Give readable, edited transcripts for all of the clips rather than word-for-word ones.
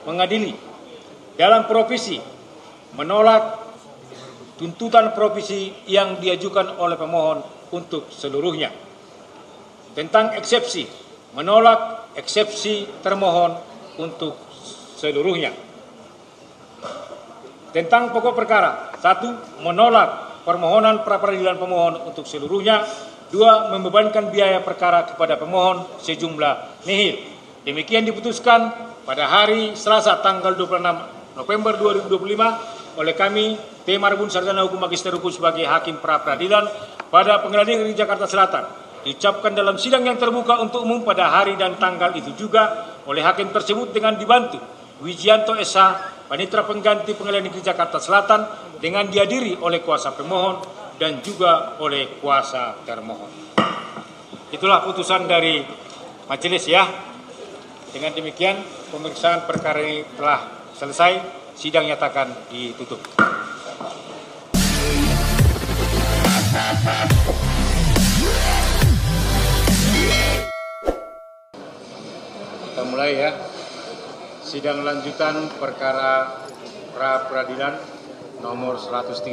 Mengadili dalam provisi menolak tuntutan provisi yang diajukan oleh pemohon untuk seluruhnya. Tentang eksepsi, menolak eksepsi termohon untuk seluruhnya. Tentang pokok perkara, 1. Menolak permohonan pra-peradilan pemohon untuk seluruhnya. 2. Membebankan biaya perkara kepada pemohon sejumlah nihil. Demikian diputuskan pada hari Selasa tanggal 26 November 2025 oleh kami, T. Marbun Sarjana Hukum Magister Hukum sebagai Hakim pra-peradilan pada Pengadilan Negeri Jakarta Selatan. Diucapkan dalam sidang yang terbuka untuk umum pada hari dan tanggal itu juga oleh hakim tersebut dengan dibantu Wijianto SH, Panitera Pengganti Pengadilan Negeri Jakarta Selatan, dengan dihadiri oleh kuasa pemohon dan juga oleh kuasa termohon. Itulah putusan dari majelis ya. Dengan demikian pemeriksaan perkara ini telah selesai, sidang nyatakan ditutup. Kita mulai ya. Sidang lanjutan perkara pra-peradilan nomor 113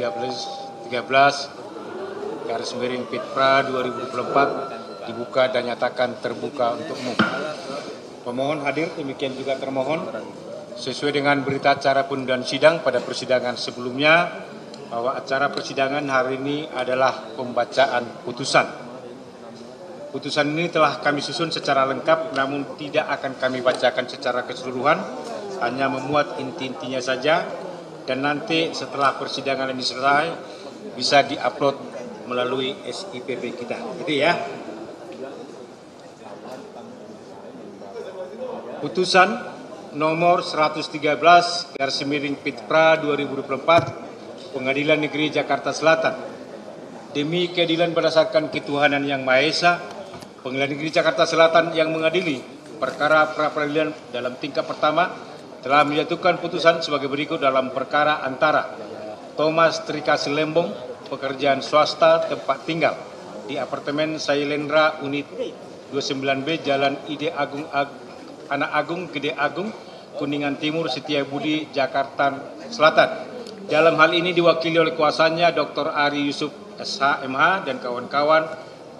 garis miring Pitpra 2024 dibuka dan nyatakan terbuka untuk umum. Pemohon hadir, demikian juga termohon. Sesuai dengan berita acara penundaan sidang pada persidangan sebelumnya, bahwa acara persidangan hari ini adalah pembacaan putusan. Putusan ini telah kami susun secara lengkap, namun tidak akan kami bacakan secara keseluruhan, hanya memuat inti-intinya saja, dan nanti setelah persidangan ini selesai, bisa diupload melalui SIPP kita. Gitu ya. Putusan nomor 113 garis miring Pitpra 2024 Pengadilan Negeri Jakarta Selatan. Demi keadilan berdasarkan ketuhanan yang Maha Esa, Pengadilan Negeri Jakarta Selatan yang mengadili perkara pra-peradilan dalam tingkat pertama telah menjatuhkan putusan sebagai berikut dalam perkara antara Thomas Trikasi Lembong, pekerjaan swasta tempat tinggal di apartemen Sailendra Unit 29B Jalan Ide Agung Anak Agung Gede Agung Kuningan Timur Setiabudi Jakarta Selatan. Dalam hal ini diwakili oleh kuasanya Dr. Ari Yusuf SH.MH dan kawan-kawan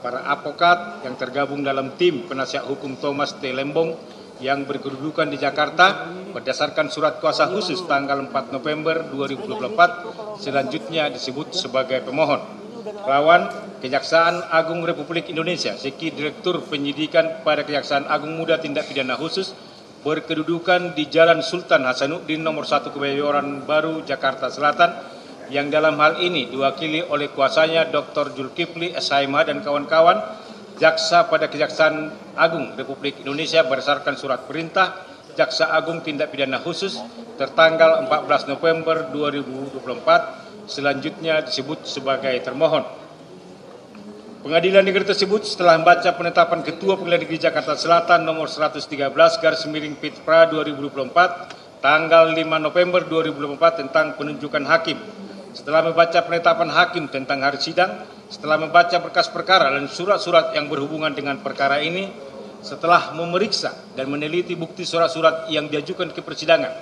para advokat yang tergabung dalam tim penasihat hukum Thomas T. Lembong yang berkedudukan di Jakarta berdasarkan surat kuasa khusus tanggal 4 November 2024 selanjutnya disebut sebagai pemohon. Lawan Kejaksaan Agung Republik Indonesia, Seki Direktur Penyidikan pada Kejaksaan Agung Muda Tindak Pidana Khusus berkedudukan di Jalan Sultan Hasanuddin nomor 1 Kebayoran Baru Jakarta Selatan, yang dalam hal ini diwakili oleh kuasanya Dr. Zulkifli SH.MH dan kawan-kawan, jaksa pada Kejaksaan Agung Republik Indonesia berdasarkan surat perintah Jaksa Agung Tindak Pidana Khusus tertanggal 14 November 2024 selanjutnya disebut sebagai termohon. Pengadilan negeri tersebut setelah membaca penetapan Ketua Pengadilan Negeri Jakarta Selatan nomor 113 garis miring Pitpra 2024 tanggal 5 November 2024 tentang penunjukan hakim. Setelah membaca penetapan hakim tentang hari sidang, setelah membaca berkas perkara dan surat-surat yang berhubungan dengan perkara ini, setelah memeriksa dan meneliti bukti surat-surat yang diajukan ke persidangan,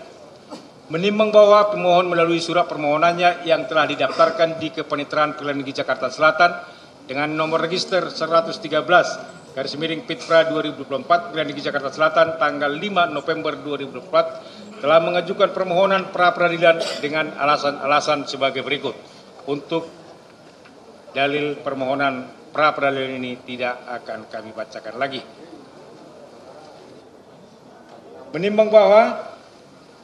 menimbang bahwa pemohon melalui surat permohonannya yang telah didaftarkan di Kepaniteraan Pengadilan Negeri Jakarta Selatan dengan nomor register 113 garis miring Pitpra 2024 Pengadilan Negeri Jakarta Selatan tanggal 5 November 2024 telah mengajukan permohonan pra-peradilan dengan alasan-alasan sebagai berikut. Untuk dalil permohonan pra-peradilan ini tidak akan kami bacakan lagi. Menimbang bahwa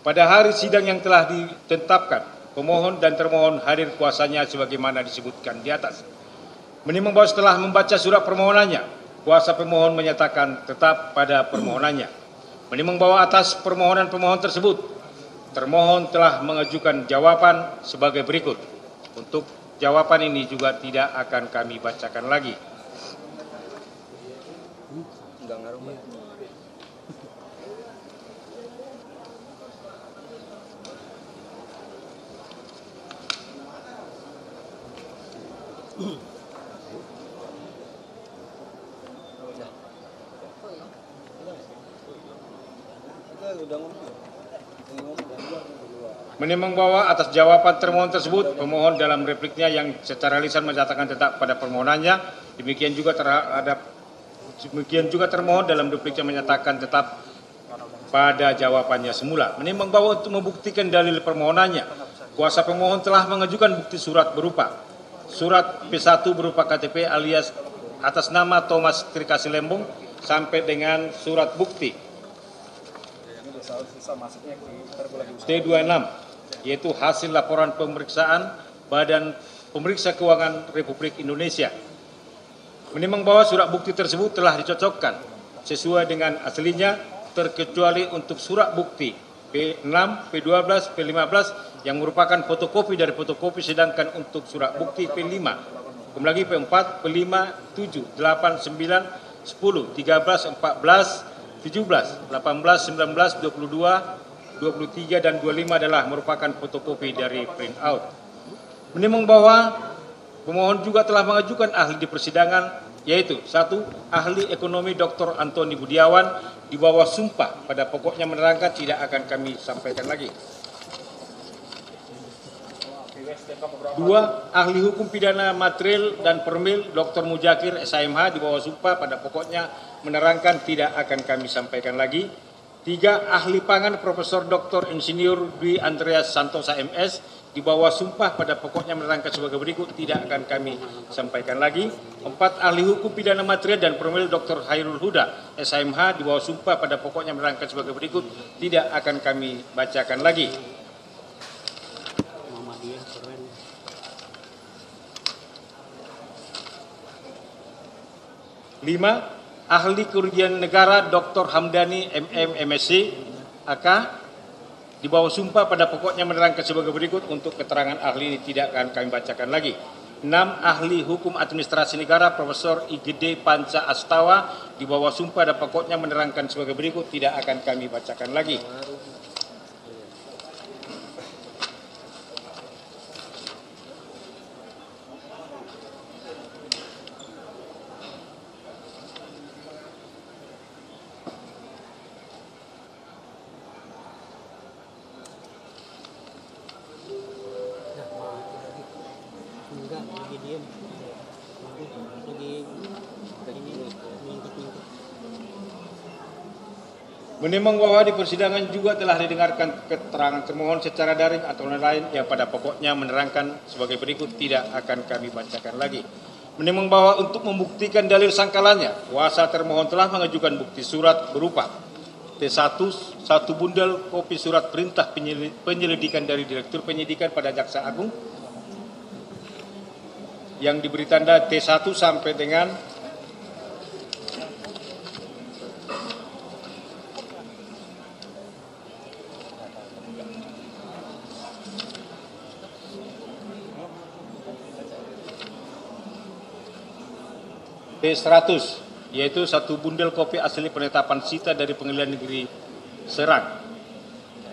pada hari sidang yang telah ditetapkan, pemohon dan termohon hadir kuasanya sebagaimana disebutkan di atas. Menimbang bahwa setelah membaca surat permohonannya, kuasa pemohon menyatakan tetap pada permohonannya. Menimbang bahwa atas permohonan pemohon tersebut, termohon telah mengajukan jawaban sebagai berikut. Untuk jawaban ini juga tidak akan kami bacakan lagi. Menimbang bahwa atas jawaban termohon tersebut, pemohon dalam repliknya yang secara lisan menyatakan tetap pada permohonannya, demikian juga termohon dalam repliknya menyatakan tetap pada jawabannya semula. Menimbang bahwa untuk membuktikan dalil permohonannya, kuasa pemohon telah mengajukan bukti surat berupa surat P1 berupa KTP alias atas nama Thomas Trikasi Lembong sampai dengan surat bukti T26 yaitu hasil laporan pemeriksaan Badan Pemeriksa Keuangan Republik Indonesia. Menimbang bahwa surat bukti tersebut telah dicocokkan sesuai dengan aslinya terkecuali untuk surat bukti P6, P12, P15 yang merupakan fotokopi dari fotokopi, sedangkan untuk surat bukti P5, kemudian lagi P4, P5, 7, 8, 9, 10, 13, 14, 17, 18, 19, 22, 23, dan 25 adalah merupakan fotokopi dari print out. Menimbang bahwa pemohon juga telah mengajukan ahli di persidangan, yaitu 1. Ahli ekonomi Dr. Antoni Budiawan di bawah sumpah pada pokoknya menerangkan tidak akan kami sampaikan lagi. 2. Ahli hukum pidana material dan formil Dr. Mujakir SHMH di bawah sumpah pada pokoknya menerangkan tidak akan kami sampaikan lagi. 3. Ahli pangan Profesor Dr. Insinyur Dwi Andreas Santosa MS di bawah sumpah pada pokoknya menerangkan sebagai berikut tidak akan kami sampaikan lagi. 4. Ahli hukum pidana material dan formil Dr. Hairul Huda SHMH di bawah sumpah pada pokoknya menerangkan sebagai berikut tidak akan kami bacakan lagi. 5. Ahli Kerugian Negara Dr. Hamdani MM MSc AK di bawah sumpah pada pokoknya menerangkan sebagai berikut. Untuk keterangan ahli ini tidak akan kami bacakan lagi. 6. Ahli Hukum Administrasi Negara Profesor IGD Panca Astawa di bawah sumpah pada pokoknya menerangkan sebagai berikut tidak akan kami bacakan lagi. 5. Menimbang bahwa di persidangan juga telah didengarkan keterangan termohon secara daring atau lain yang pada pokoknya menerangkan sebagai berikut tidak akan kami bacakan lagi. Menimbang bahwa untuk membuktikan dalil sangkalannya, kuasa termohon telah mengajukan bukti surat berupa T1, satu bundel kopi surat perintah penyelidikan dari Direktur Penyidikan pada Jaksa Agung yang diberi tanda T1 sampai dengan P100, yaitu satu bundel kopi asli penetapan sita dari Pengadilan Negeri Serang.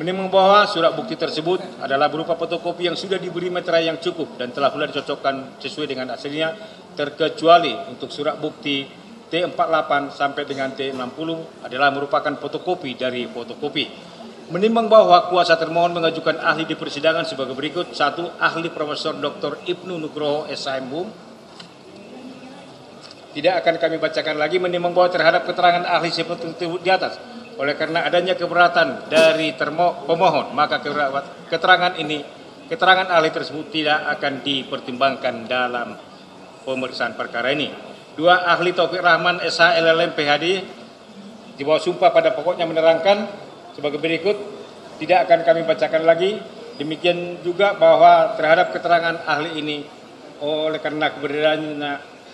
Menimbang bahwa surat bukti tersebut adalah berupa fotokopi yang sudah diberi meterai yang cukup dan telah pula dicocokkan sesuai dengan aslinya, terkecuali untuk surat bukti T48 sampai dengan T60 adalah merupakan fotokopi dari fotokopi. Menimbang bahwa kuasa termohon mengajukan ahli di persidangan sebagai berikut. 1. Ahli Profesor Dr. Ibnu Nugroho SHMH tidak akan kami bacakan lagi. Menimbang bahwa terhadap keterangan ahli seperti di atas, oleh karena adanya keberatan dari pemohon, maka keterangan ahli tersebut tidak akan dipertimbangkan dalam pemeriksaan perkara ini. 2. Ahli Taufik Rahman SH LLM PhD di bawah sumpah pada pokoknya menerangkan sebagai berikut tidak akan kami bacakan lagi. Demikian juga bahwa terhadap keterangan ahli ini, oleh karena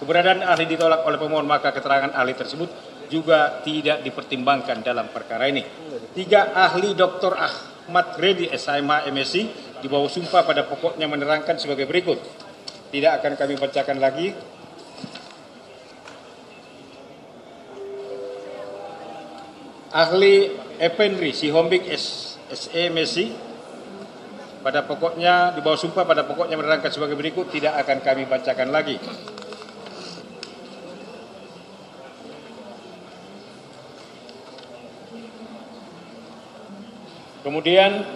keberadaan ahli ditolak oleh pemohon, maka keterangan ahli tersebut juga tidak dipertimbangkan dalam perkara ini. 3. Ahli Dr. Ahmad Reddy SHMH MSc di bawah sumpah pada pokoknya menerangkan sebagai berikut. Tidak akan kami bacakan lagi. Ahli Effendri Sihombing SE MSc pada pokoknya di bawah sumpah pada pokoknya menerangkan sebagai berikut. Tidak akan kami bacakan lagi. Kemudian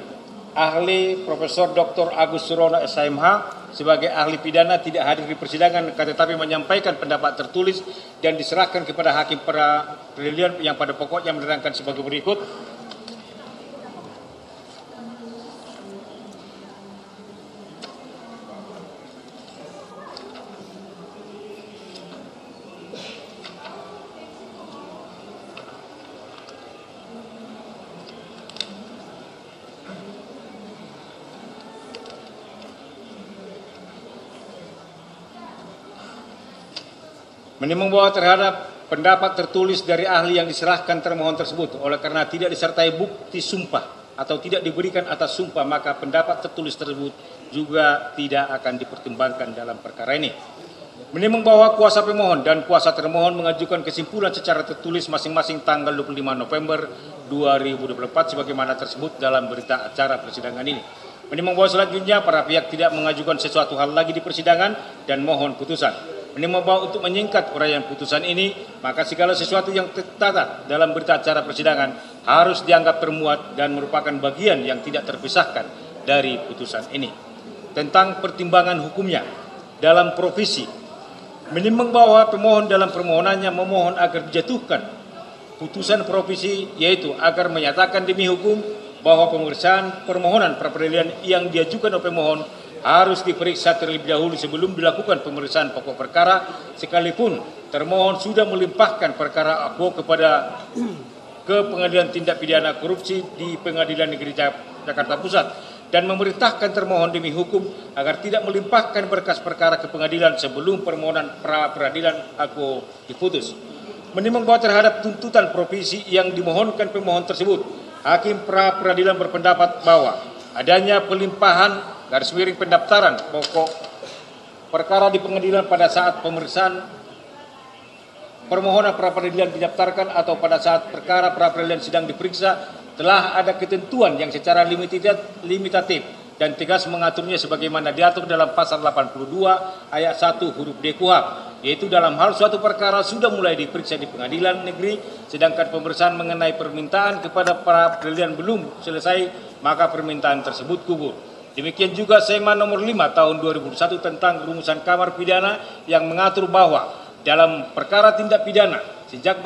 ahli Profesor Dr. Agus Surono SHMH sebagai ahli pidana tidak hadir di persidangan tetapi menyampaikan pendapat tertulis dan diserahkan kepada hakim peradilan yang pada pokoknya menerangkan sebagai berikut. Menimbang bahwa terhadap pendapat tertulis dari ahli yang diserahkan termohon tersebut oleh karena tidak disertai bukti sumpah atau tidak diberikan atas sumpah, maka pendapat tertulis tersebut juga tidak akan dipertimbangkan dalam perkara ini. Menimbang bahwa kuasa pemohon dan kuasa termohon mengajukan kesimpulan secara tertulis masing-masing tanggal 25 November 2024 sebagaimana tersebut dalam berita acara persidangan ini. Menimbang bahwa selanjutnya para pihak tidak mengajukan sesuatu hal lagi di persidangan dan mohon putusan. Menimbang bahwa untuk menyingkat uraian putusan ini, maka segala sesuatu yang tertata dalam berita acara persidangan harus dianggap termuat dan merupakan bagian yang tidak terpisahkan dari putusan ini. Tentang pertimbangan hukumnya dalam provisi, menimbang bahwa pemohon dalam permohonannya memohon agar dijatuhkan putusan provisi, yaitu agar menyatakan demi hukum bahwa pemeriksaan permohonan pra-peradilan yang diajukan oleh pemohon harus diperiksa terlebih dahulu sebelum dilakukan pemeriksaan pokok perkara, sekalipun termohon sudah melimpahkan perkara AKBO ke Pengadilan Tindak Pidana Korupsi di Pengadilan Negeri Jakarta Pusat dan memerintahkan termohon demi hukum agar tidak melimpahkan berkas perkara ke pengadilan sebelum permohonan pra-peradilan AKBO diputus. Menimbang bahwa terhadap tuntutan provisi yang dimohonkan pemohon tersebut, hakim pra-peradilan berpendapat bahwa adanya pelimpahan pendaftaran pokok perkara di pengadilan pada saat pemeriksaan permohonan pra-peradilan didaftarkan atau pada saat perkara pra-peradilan sedang diperiksa telah ada ketentuan yang secara limitatif dan tegas mengaturnya sebagaimana diatur dalam pasal 82 ayat 1 huruf D KUHP, yaitu dalam hal suatu perkara sudah mulai diperiksa di pengadilan negeri sedangkan pemeriksaan mengenai permintaan kepada pra-peradilan belum selesai, maka permintaan tersebut gugur. Demikian juga SEMA nomor 5 tahun 2001 tentang rumusan kamar pidana yang mengatur bahwa dalam perkara tindak pidana sejak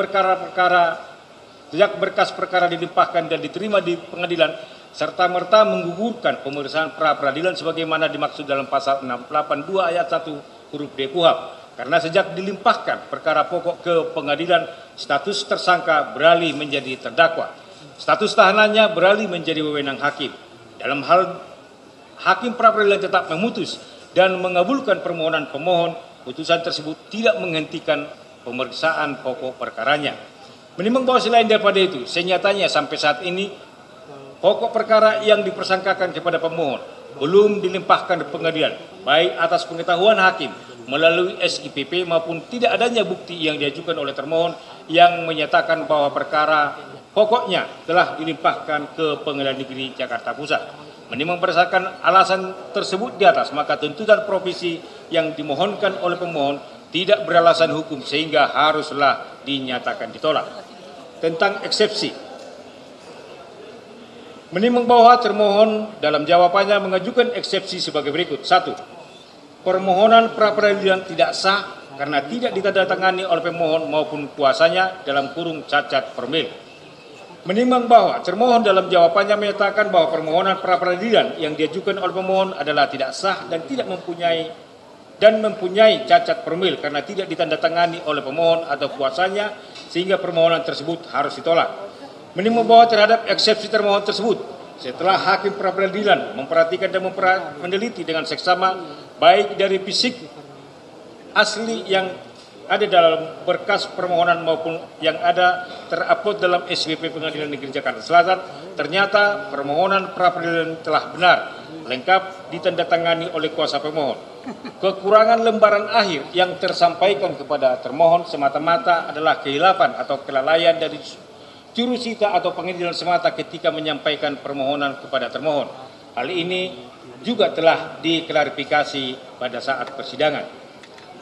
berkas perkara dilimpahkan dan diterima di pengadilan serta-merta menggugurkan pemeriksaan pra-peradilan sebagaimana dimaksud dalam pasal 682 ayat 1 huruf D KUHP. Karena sejak dilimpahkan perkara pokok ke pengadilan, status tersangka beralih menjadi terdakwa. Status tahanannya beralih menjadi wewenang hakim. Dalam hal hakim pra-peradilan tetap memutus dan mengabulkan permohonan pemohon, putusan tersebut tidak menghentikan pemeriksaan pokok perkaranya. Menimbang bahwa selain daripada itu, senyatanya sampai saat ini pokok perkara yang dipersangkakan kepada pemohon belum dilimpahkan ke pengadilan, baik atas pengetahuan hakim melalui SIPP maupun tidak adanya bukti yang diajukan oleh termohon yang menyatakan bahwa perkara pokoknya telah dilimpahkan ke Pengadilan Negeri Jakarta Pusat. Menimbang berdasarkan alasan tersebut di atas, maka tuntutan provisi yang dimohonkan oleh pemohon tidak beralasan hukum sehingga haruslah dinyatakan ditolak. Tentang eksepsi, menimbang bahwa termohon dalam jawabannya mengajukan eksepsi sebagai berikut. 1. Permohonan pra-peradilan tidak sah karena tidak ditandatangani oleh pemohon maupun kuasanya dalam kurung cacat formil. Menimbang bahwa termohon dalam jawabannya menyatakan bahwa permohonan pra-peradilan yang diajukan oleh pemohon adalah tidak sah dan mempunyai cacat formil karena tidak ditandatangani oleh pemohon atau kuasanya sehingga permohonan tersebut harus ditolak. Menimbang bahwa terhadap eksepsi termohon tersebut, setelah hakim pra-peradilan memperhatikan dan meneliti dengan seksama baik dari fisik asli yang ada dalam berkas permohonan maupun yang ada terupload dalam SPP Pengadilan Negeri Jakarta Selatan, ternyata permohonan pra-peradilan telah benar, lengkap ditandatangani oleh kuasa pemohon. Kekurangan lembaran akhir yang tersampaikan kepada termohon semata-mata adalah kehilafan atau kelalaian dari jurusita atau pengadilan semata ketika menyampaikan permohonan kepada termohon. Hal ini juga telah diklarifikasi pada saat persidangan.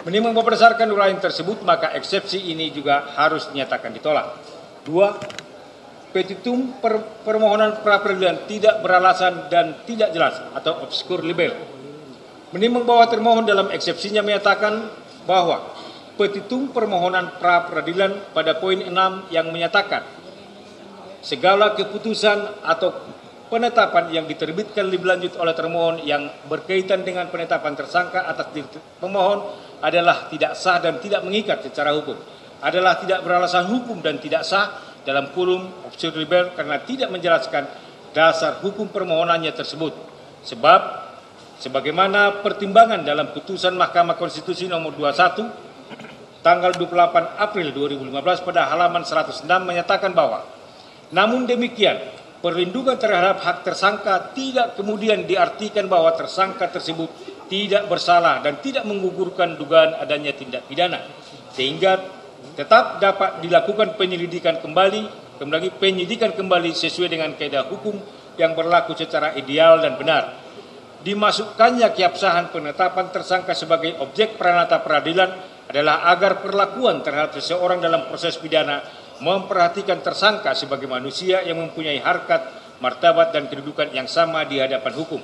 Menimbang bahwa berdasarkan uraian tersebut, maka eksepsi ini juga harus dinyatakan ditolak. 2. petitum permohonan pra peradilan tidak beralasan dan tidak jelas atau obscure libel. Menimbang bahwa termohon dalam eksepsinya menyatakan bahwa petitum permohonan pra peradilan pada poin 6 yang menyatakan segala keputusan atau penetapan yang diterbitkan lebih lanjut oleh termohon yang berkaitan dengan penetapan tersangka atas diri pemohon adalah tidak sah dan tidak mengikat secara hukum, adalah tidak beralasan hukum dan tidak sah dalam kurung obscure libel karena tidak menjelaskan dasar hukum permohonannya tersebut. Sebab sebagaimana pertimbangan dalam putusan Mahkamah Konstitusi nomor 21 tanggal 28 April 2015 pada halaman 106 menyatakan bahwa namun demikian perlindungan terhadap hak tersangka tidak kemudian diartikan bahwa tersangka tersebut tidak bersalah dan tidak menggugurkan dugaan adanya tindak pidana, sehingga tetap dapat dilakukan penyidikan kembali sesuai dengan kaidah hukum yang berlaku secara ideal dan benar. Dimasukkannya keabsahan penetapan tersangka sebagai objek pranata peradilan adalah agar perlakuan terhadap seseorang dalam proses pidana memperhatikan tersangka sebagai manusia yang mempunyai harkat, martabat, dan kedudukan yang sama di hadapan hukum.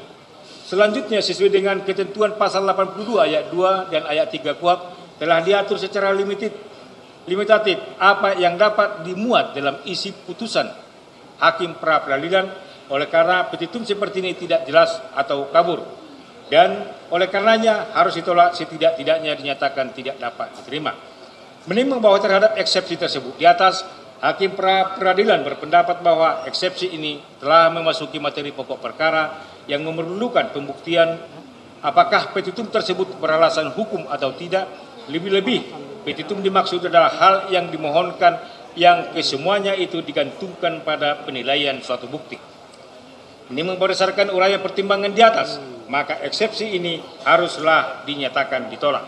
Selanjutnya, sesuai dengan ketentuan pasal 82 ayat 2 dan ayat 3 KUHP telah diatur secara limitatif apa yang dapat dimuat dalam isi putusan hakim pra peradilan. Oleh karena petitum seperti ini tidak jelas atau kabur, dan oleh karenanya harus ditolak setidak-tidaknya dinyatakan tidak dapat diterima. Menimbang bahwa terhadap eksepsi tersebut di atas, hakim pra peradilan berpendapat bahwa eksepsi ini telah memasuki materi pokok perkara yang memerlukan pembuktian apakah petitum tersebut beralasan hukum atau tidak. Lebih-lebih, petitum dimaksud adalah hal yang dimohonkan yang kesemuanya itu digantungkan pada penilaian suatu bukti. Menimbang berdasarkan uraian pertimbangan di atas, maka eksepsi ini haruslah dinyatakan ditolak.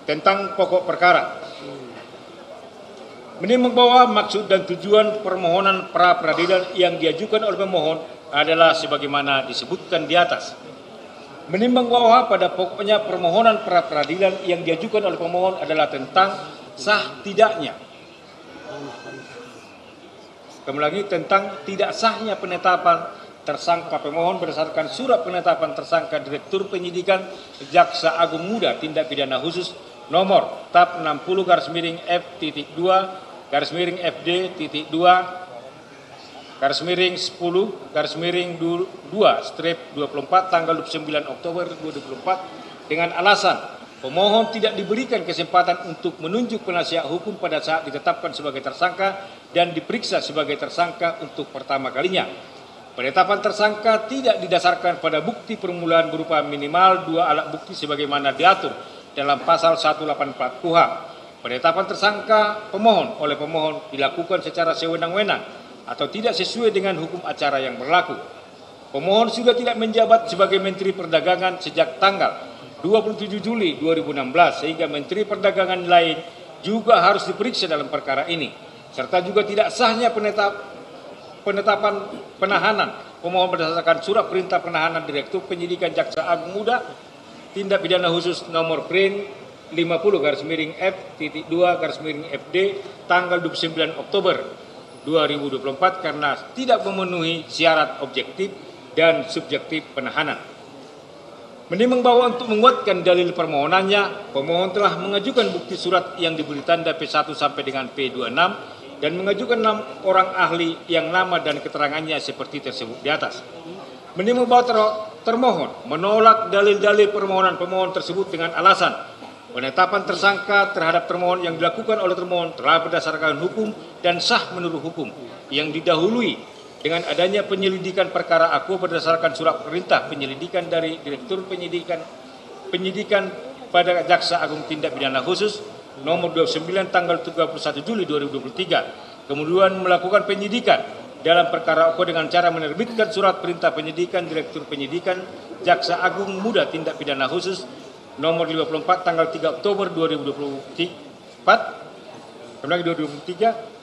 Tentang pokok perkara, menimbang bahwa maksud dan tujuan permohonan pra peradilan yang diajukan oleh pemohon adalah sebagaimana disebutkan di atas. Menimbang bahwa pada pokoknya permohonan pra peradilan yang diajukan oleh pemohon adalah tentang sah tidaknya, kembali lagi tentang tidak sahnya penetapan tersangka pemohon berdasarkan surat penetapan tersangka Direktur Penyidikan Jaksa Agung Muda Tindak Pidana Khusus nomor TAP 60/FT2-FD-2-10/2/24 tanggal 29 Oktober 2024 dengan alasan pemohon tidak diberikan kesempatan untuk menunjuk penasihat hukum pada saat ditetapkan sebagai tersangka dan diperiksa sebagai tersangka untuk pertama kalinya. Penetapan tersangka tidak didasarkan pada bukti permulaan berupa minimal 2 alat bukti sebagaimana diatur dalam pasal 184 KUHP. Penetapan tersangka pemohon oleh pemohon dilakukan secara sewenang-wenang atau tidak sesuai dengan hukum acara yang berlaku. Pemohon sudah tidak menjabat sebagai Menteri Perdagangan sejak tanggal 27 Juli 2016 sehingga Menteri Perdagangan lain juga harus diperiksa dalam perkara ini. Serta juga tidak sahnya penetapan penahanan pemohon berdasarkan surat perintah penahanan Direktur Penyidikan Jaksa Agung Muda Tindak Pidana Khusus nomor PRIN 50/F-2-FD tanggal 29 Oktober 2024 karena tidak memenuhi syarat objektif dan subjektif penahanan. Menimbang bahwa untuk menguatkan dalil permohonannya, pemohon telah mengajukan bukti surat yang diberi tanda P1 sampai dengan P26 dan mengajukan 6 orang ahli yang nama dan keterangannya seperti tersebut di atas. Menimbang bahwa termohon menolak dalil-dalil permohonan pemohon tersebut dengan alasan penetapan tersangka terhadap termohon yang dilakukan oleh termohon telah berdasarkan hukum dan sah menurut hukum yang didahului dengan adanya penyelidikan perkara aku berdasarkan surat perintah penyelidikan dari Direktur Penyidikan pada Jaksa Agung Tindak Pidana Khusus nomor 29 tanggal 31 Juli 2023. Kemudian melakukan penyidikan dalam perkara aku dengan cara menerbitkan surat perintah penyidikan Direktur Penyidikan Jaksa Agung Muda Tindak Pidana Khusus nomor 54 tanggal 3 Oktober 2024. Kembali 2023.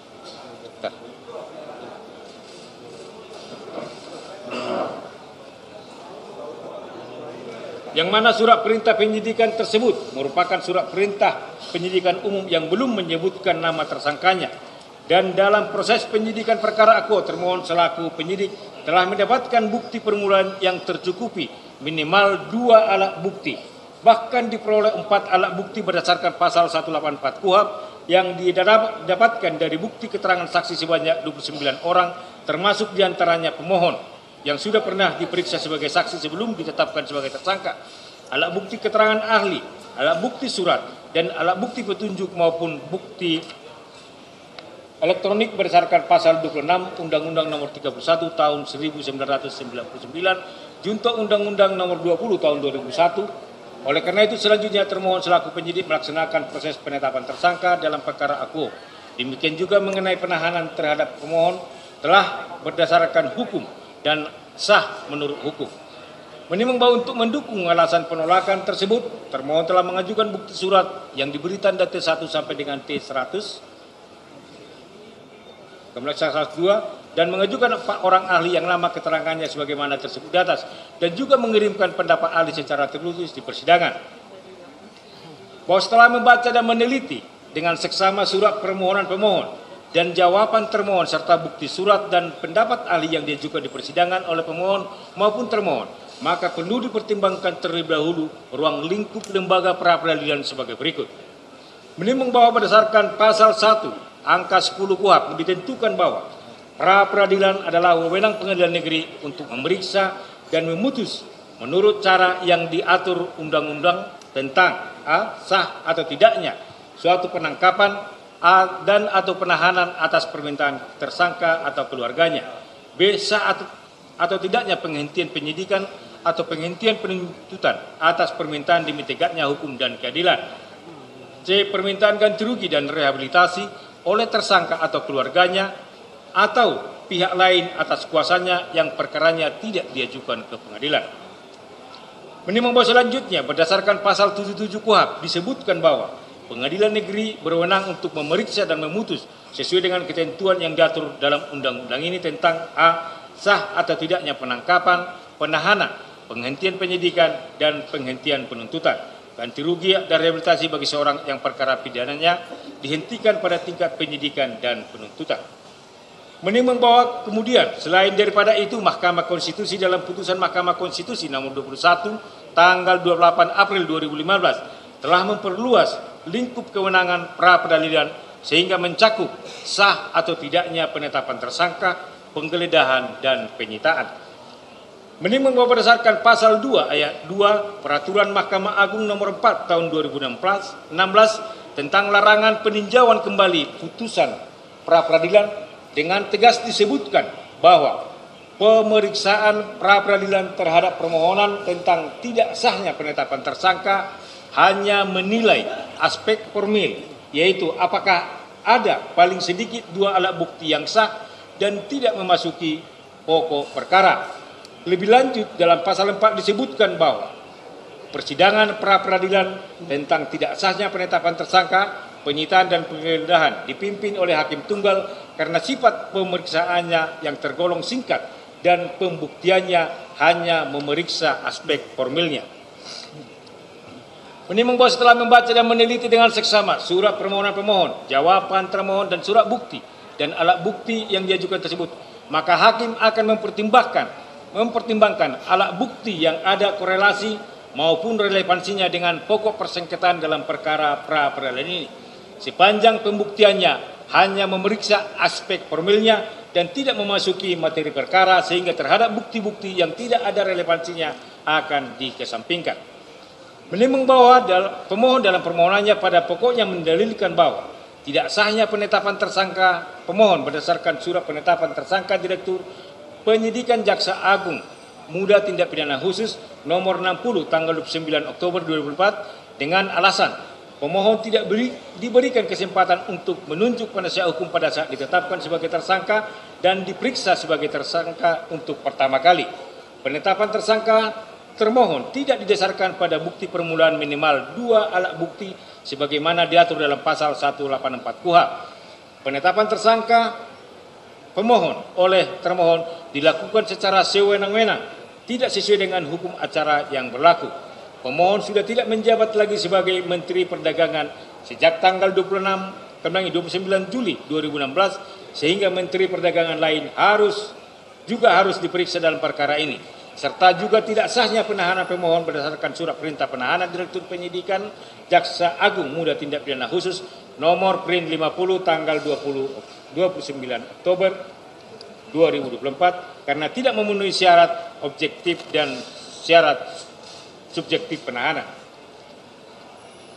Yang mana surat perintah penyidikan tersebut merupakan surat perintah penyidikan umum yang belum menyebutkan nama tersangkanya dan dalam proses penyidikan perkara aku termohon selaku penyidik telah mendapatkan bukti permulaan yang tercukupi minimal 2 alat bukti, bahkan diperoleh 4 alat bukti berdasarkan pasal 184 KUHP yang didapatkan dari bukti keterangan saksi sebanyak 29 orang, termasuk diantaranya pemohon yang sudah pernah diperiksa sebagai saksi sebelum ditetapkan sebagai tersangka, alat bukti keterangan ahli, alat bukti surat, dan alat bukti petunjuk maupun bukti elektronik berdasarkan pasal 26 Undang-Undang Nomor 31 Tahun 1999 junto Undang-Undang Nomor 20 Tahun 2001. Oleh karena itu selanjutnya termohon selaku penyidik melaksanakan proses penetapan tersangka dalam perkara aku. Demikian juga mengenai penahanan terhadap pemohon telah berdasarkan hukum dan sah menurut hukum. Menimbang bahwa untuk mendukung alasan penolakan tersebut, termohon telah mengajukan bukti surat yang diberi tanda T1 sampai dengan T100, kemudian 102, dan mengajukan 4 orang ahli yang lama keterangannya sebagaimana tersebut di atas, dan juga mengirimkan pendapat ahli secara tertulis di persidangan. Bahwa setelah membaca dan meneliti dengan seksama surat permohonan pemohon dan jawaban termohon serta bukti surat dan pendapat ahli yang diajukan di persidangan oleh pemohon maupun termohon, maka perlu dipertimbangkan terlebih dahulu ruang lingkup lembaga pra-peradilan sebagai berikut. Menimbang bahwa berdasarkan pasal 1 angka 10 KUHP ditentukan bahwa pra-peradilan adalah wewenang pengadilan negeri untuk memeriksa dan memutus menurut cara yang diatur undang-undang tentang a. sah atau tidaknya suatu penangkapan dan atau penahanan atas permintaan tersangka atau keluarganya, b. sah atau tidaknya penghentian penyidikan atau penghentian penuntutan atas permintaan dimitigasinya hukum dan keadilan, c. permintaan ganti rugi dan rehabilitasi oleh tersangka atau keluarganya atau pihak lain atas kuasanya yang perkaranya tidak diajukan ke pengadilan. Menimbang bahwa selanjutnya berdasarkan pasal 77 KUHP disebutkan bahwa pengadilan negeri berwenang untuk memeriksa dan memutus sesuai dengan ketentuan yang diatur dalam undang-undang ini tentang a. sah atau tidaknya penangkapan, penahanan, penghentian penyidikan, dan penghentian penuntutan, ganti rugi dan rehabilitasi bagi seorang yang perkara pidananya dihentikan pada tingkat penyidikan dan penuntutan. Menimbang bahwa kemudian selain daripada itu Mahkamah Konstitusi dalam putusan Mahkamah Konstitusi nomor 21 tanggal 28 April 2015 telah memperluas lingkup kewenangan pra-peradilan sehingga mencakup sah atau tidaknya penetapan tersangka, penggeledahan, dan penyitaan. Menimbang bahwa berdasarkan pasal 2 ayat 2 Peraturan Mahkamah Agung nomor 4 tahun 2016 tentang larangan peninjauan kembali putusan pra-peradilan dengan tegas disebutkan bahwa pemeriksaan pra-peradilan terhadap permohonan tentang tidak sahnya penetapan tersangka hanya menilai aspek formil, yaitu apakah ada paling sedikit 2 alat bukti yang sah dan tidak memasuki pokok perkara. Lebih lanjut dalam pasal 4 disebutkan bahwa persidangan pra-peradilan tentang tidak sahnya penetapan tersangka, penyitaan dan penggeledahan dipimpin oleh hakim tunggal karena sifat pemeriksaannya yang tergolong singkat dan pembuktiannya hanya memeriksa aspek formilnya. Menimbang bahwa setelah membaca dan meneliti dengan seksama surat permohonan pemohon, jawaban termohon dan surat bukti dan alat bukti yang diajukan tersebut, maka hakim akan mempertimbangkan alat bukti yang ada korelasi maupun relevansinya dengan pokok persengketaan dalam perkara pra-peradilan ini. Sepanjang pembuktiannya hanya memeriksa aspek formilnya dan tidak memasuki materi perkara sehingga terhadap bukti-bukti yang tidak ada relevansinya akan dikesampingkan. Menimbang bahwa pemohon dalam permohonannya pada pokoknya mendalilkan bahwa tidak sahnya penetapan tersangka pemohon berdasarkan surat penetapan tersangka Direktur Penyidikan Jaksa Agung Muda Tindak Pidana Khusus nomor 60 tanggal 29 Oktober 2004 dengan alasan pemohon tidak diberikan kesempatan untuk menunjuk penasihat hukum pada saat ditetapkan sebagai tersangka dan diperiksa sebagai tersangka untuk pertama kali. Penetapan tersangka termohon tidak didasarkan pada bukti permulaan minimal 2 alat bukti sebagaimana diatur dalam pasal 184 KUHP. Penetapan tersangka pemohon oleh termohon dilakukan secara sewenang-wenang, tidak sesuai dengan hukum acara yang berlaku. Pemohon sudah tidak menjabat lagi sebagai Menteri Perdagangan sejak tanggal 26 Kemenangi 29 Juli 2016 sehingga Menteri Perdagangan lain harus diperiksa dalam perkara ini, serta juga tidak sahnya penahanan pemohon berdasarkan surat perintah penahanan Direktur Penyidikan Jaksa Agung Muda Tindak Pidana Khusus nomor Prin 50 tanggal 29 Oktober 2024 karena tidak memenuhi syarat objektif dan syarat subjektif penahanan.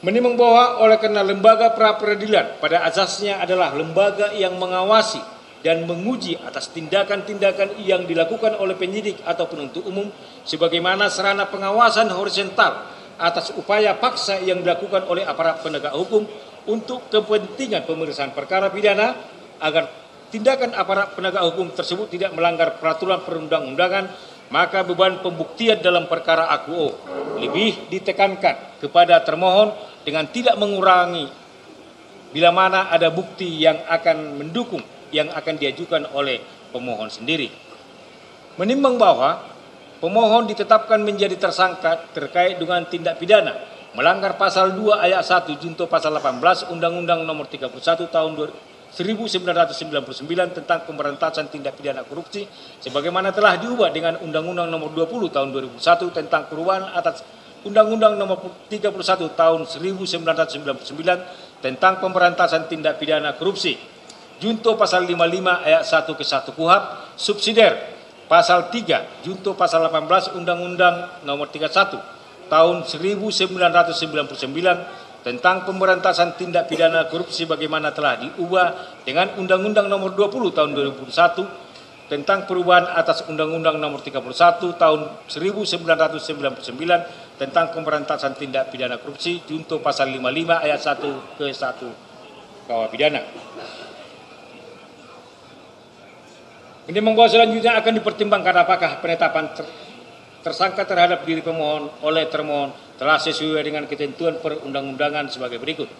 Menimbang bahwa oleh karena lembaga pra peradilan pada asasnya adalah lembaga yang mengawasi dan menguji atas tindakan-tindakan yang dilakukan oleh penyidik atau penuntut umum sebagaimana sarana pengawasan horizontal atas upaya paksa yang dilakukan oleh aparat penegak hukum untuk kepentingan pemeriksaan perkara pidana agar tindakan aparat penegak hukum tersebut tidak melanggar peraturan perundang-undangan, maka beban pembuktian dalam perkara akuo lebih ditekankan kepada termohon dengan tidak mengurangi bila mana ada bukti yang akan mendukung yang akan diajukan oleh pemohon sendiri. Menimbang bahwa pemohon ditetapkan menjadi tersangka terkait dengan tindak pidana melanggar pasal 2 ayat 1 junto pasal 18 Undang-Undang Nomor 31 Tahun 1999 tentang pemberantasan tindak pidana korupsi sebagaimana telah diubah dengan Undang-Undang Nomor 20 Tahun 2001 tentang perubahan atas Undang-Undang Nomor 31 Tahun 1999 tentang pemberantasan tindak pidana korupsi junto pasal 55 ayat 1 ke 1 KUHP subsidiar pasal 3 junto pasal 18 Undang-Undang Nomor 31 Tahun 1999 tentang pemberantasan tindak pidana korupsi bagaimana telah diubah dengan Undang-Undang Nomor 20 Tahun 2001 tentang perubahan atas Undang-Undang Nomor 31 Tahun 1999 tentang pemberantasan tindak pidana korupsi junto pasal 55 ayat 1 ke 1 KUHP pidana. Ini membawa selanjutnya akan dipertimbangkan apakah penetapan tersangka terhadap diri pemohon oleh termohon telah sesuai dengan ketentuan perundang-undangan sebagai berikut.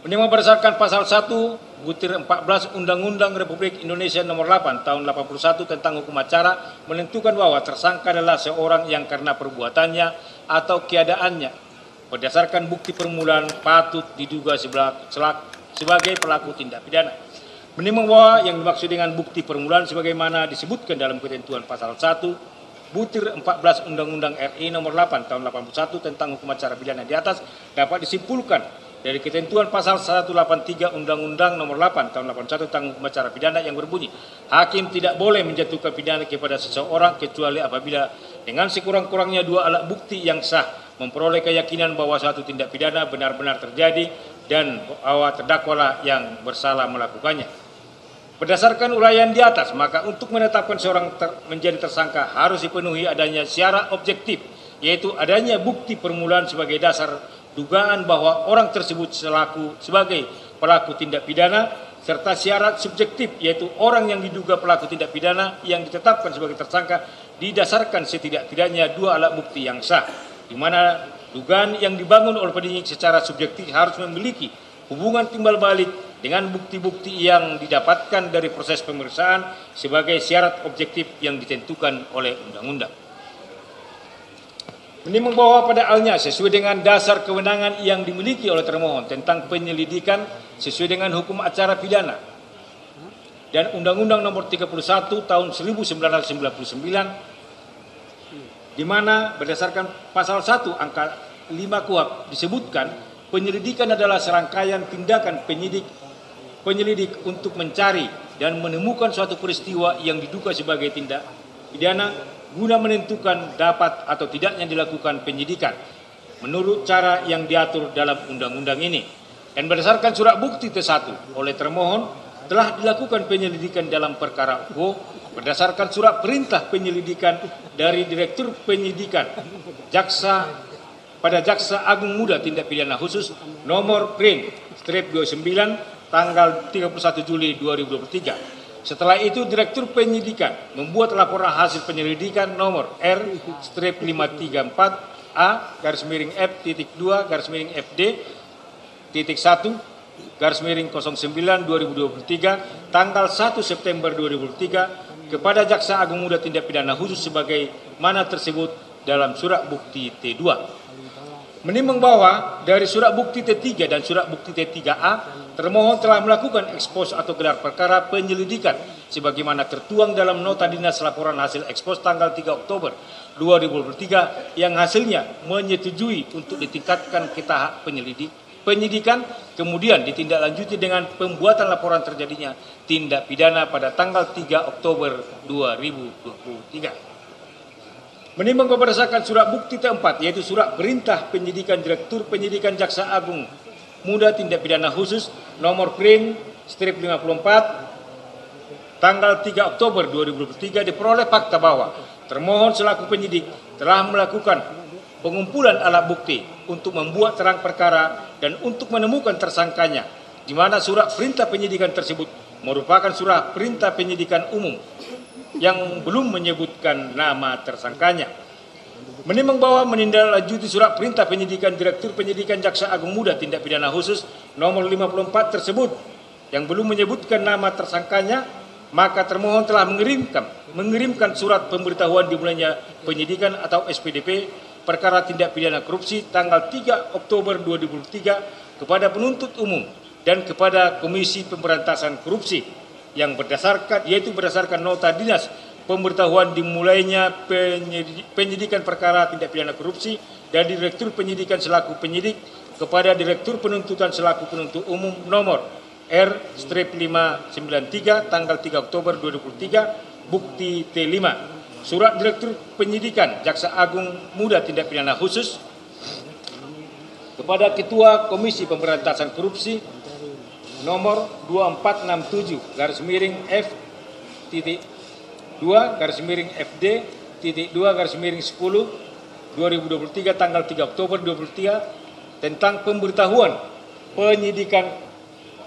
Menimbang berdasarkan pasal 1/14 Undang-Undang Republik Indonesia Nomor 8 Tahun 81 tentang hukum acara menentukan bahwa tersangka adalah seorang yang karena perbuatannya atau keadaannya berdasarkan bukti permulaan patut diduga sebagai pelaku tindak pidana. Menimbang bahwa yang dimaksud dengan bukti permulaan sebagaimana disebutkan dalam ketentuan pasal 1/14 Undang-Undang RI Nomor 8 Tahun 81 tentang hukum acara pidana di atas dapat disimpulkan dari ketentuan pasal 183 Undang-Undang Nomor 8 Tahun 81 tentang hukum acara pidana yang berbunyi, hakim tidak boleh menjatuhkan pidana kepada seseorang kecuali apabila dengan sekurang-kurangnya dua alat bukti yang sah memperoleh keyakinan bahwa suatu tindak pidana benar-benar terjadi dan bahwa terdakwalah yang bersalah melakukannya. Berdasarkan uraian di atas, maka untuk menetapkan seorang menjadi tersangka harus dipenuhi adanya syarat objektif, yaitu adanya bukti permulaan sebagai dasar dugaan bahwa orang tersebut sebagai pelaku tindak pidana, serta syarat subjektif, yaitu orang yang diduga pelaku tindak pidana yang ditetapkan sebagai tersangka didasarkan setidak-tidaknya dua alat bukti yang sah, di mana dugaan yang dibangun oleh penyidik secara subjektif harus memiliki hubungan timbal balik dengan bukti-bukti yang didapatkan dari proses pemeriksaan sebagai syarat objektif yang ditentukan oleh undang-undang. Menimbang bahwa pada halnya sesuai dengan dasar kewenangan yang dimiliki oleh termohon tentang penyelidikan sesuai dengan hukum acara pidana dan Undang-Undang Nomor 31 Tahun 1999 di mana berdasarkan pasal 1 angka 5 KUHP disebutkan penyelidikan adalah serangkaian tindakan penyelidik untuk mencari dan menemukan suatu peristiwa yang diduga sebagai tindak pidana guna menentukan dapat atau tidaknya dilakukan penyidikan menurut cara yang diatur dalam undang-undang ini. Dan berdasarkan surat bukti T1 oleh termohon telah dilakukan penyelidikan dalam perkara UO berdasarkan surat perintah penyelidikan dari Direktur Penyidikan Jaksa Agung Muda Tindak Pidana Khusus nomor Prin /29 tanggal 31 Juli 2023. Setelah itu Direktur Penyidikan membuat laporan hasil penyelidikan nomor R/534A/FD.1/09/2023 tanggal 1 September 2003 kepada Jaksa Agung Muda Tindak Pidana Khusus sebagai mana tersebut dalam surat bukti T2. Menimbang bahwa dari surat bukti T3 dan surat bukti T3A, termohon telah melakukan ekspos atau gelar perkara penyelidikan sebagaimana tertuang dalam nota dinas laporan hasil ekspos tanggal 3 Oktober 2023 yang hasilnya menyetujui untuk ditingkatkan ke tahap penyidikan, kemudian ditindaklanjuti dengan pembuatan laporan terjadinya tindak pidana pada tanggal 3 Oktober 2023. Menimbang berdasarkan surat bukti T4, yaitu surat perintah penyidikan Direktur Penyidikan Jaksa Agung Muda Tindak Pidana Khusus nomor print strip 54 tanggal 3 Oktober 2023 diperoleh fakta bahwa termohon selaku penyidik telah melakukan pengumpulan alat bukti untuk membuat terang perkara dan untuk menemukan tersangkanya, di mana surat perintah penyidikan tersebut merupakan surat perintah penyidikan umum yang belum menyebutkan nama tersangkanya. Menimbang bahwa menindaklanjuti surat perintah penyidikan Direktur Penyidikan Jaksa Agung Muda Tindak Pidana Khusus nomor 54 tersebut yang belum menyebutkan nama tersangkanya, maka termohon telah mengirimkan surat pemberitahuan dimulainya penyidikan atau SPDP perkara tindak pidana korupsi tanggal 3 Oktober 2023 kepada penuntut umum dan kepada Komisi Pemberantasan Korupsi yang berdasarkan nota dinas pemberitahuan dimulainya penyidikan perkara tindak pidana korupsi dari Direktur Penyidikan selaku penyidik kepada Direktur Penuntutan selaku penuntut umum nomor R-593 tanggal 3 Oktober 2023 bukti T5. Surat Direktur Penyidikan Jaksa Agung Muda Tindak Pidana Khusus kepada Ketua Komisi Pemberantasan Korupsi nomor 2467-F-2-FD-2-10-2023 tanggal 3 Oktober 2023 tentang pemberitahuan penyidikan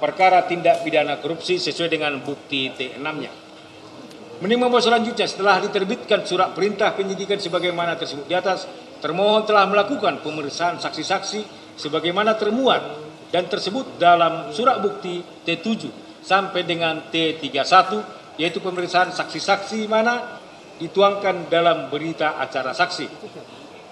perkara tindak pidana korupsi sesuai dengan bukti T6-nya. Menimbang bahwa selanjutnya setelah diterbitkan surat perintah penyidikan sebagaimana tersebut di atas, termohon telah melakukan pemeriksaan saksi-saksi sebagaimana termuat dan tersebut dalam surat bukti T7 sampai dengan T31, yaitu pemeriksaan saksi-saksi mana dituangkan dalam berita acara saksi.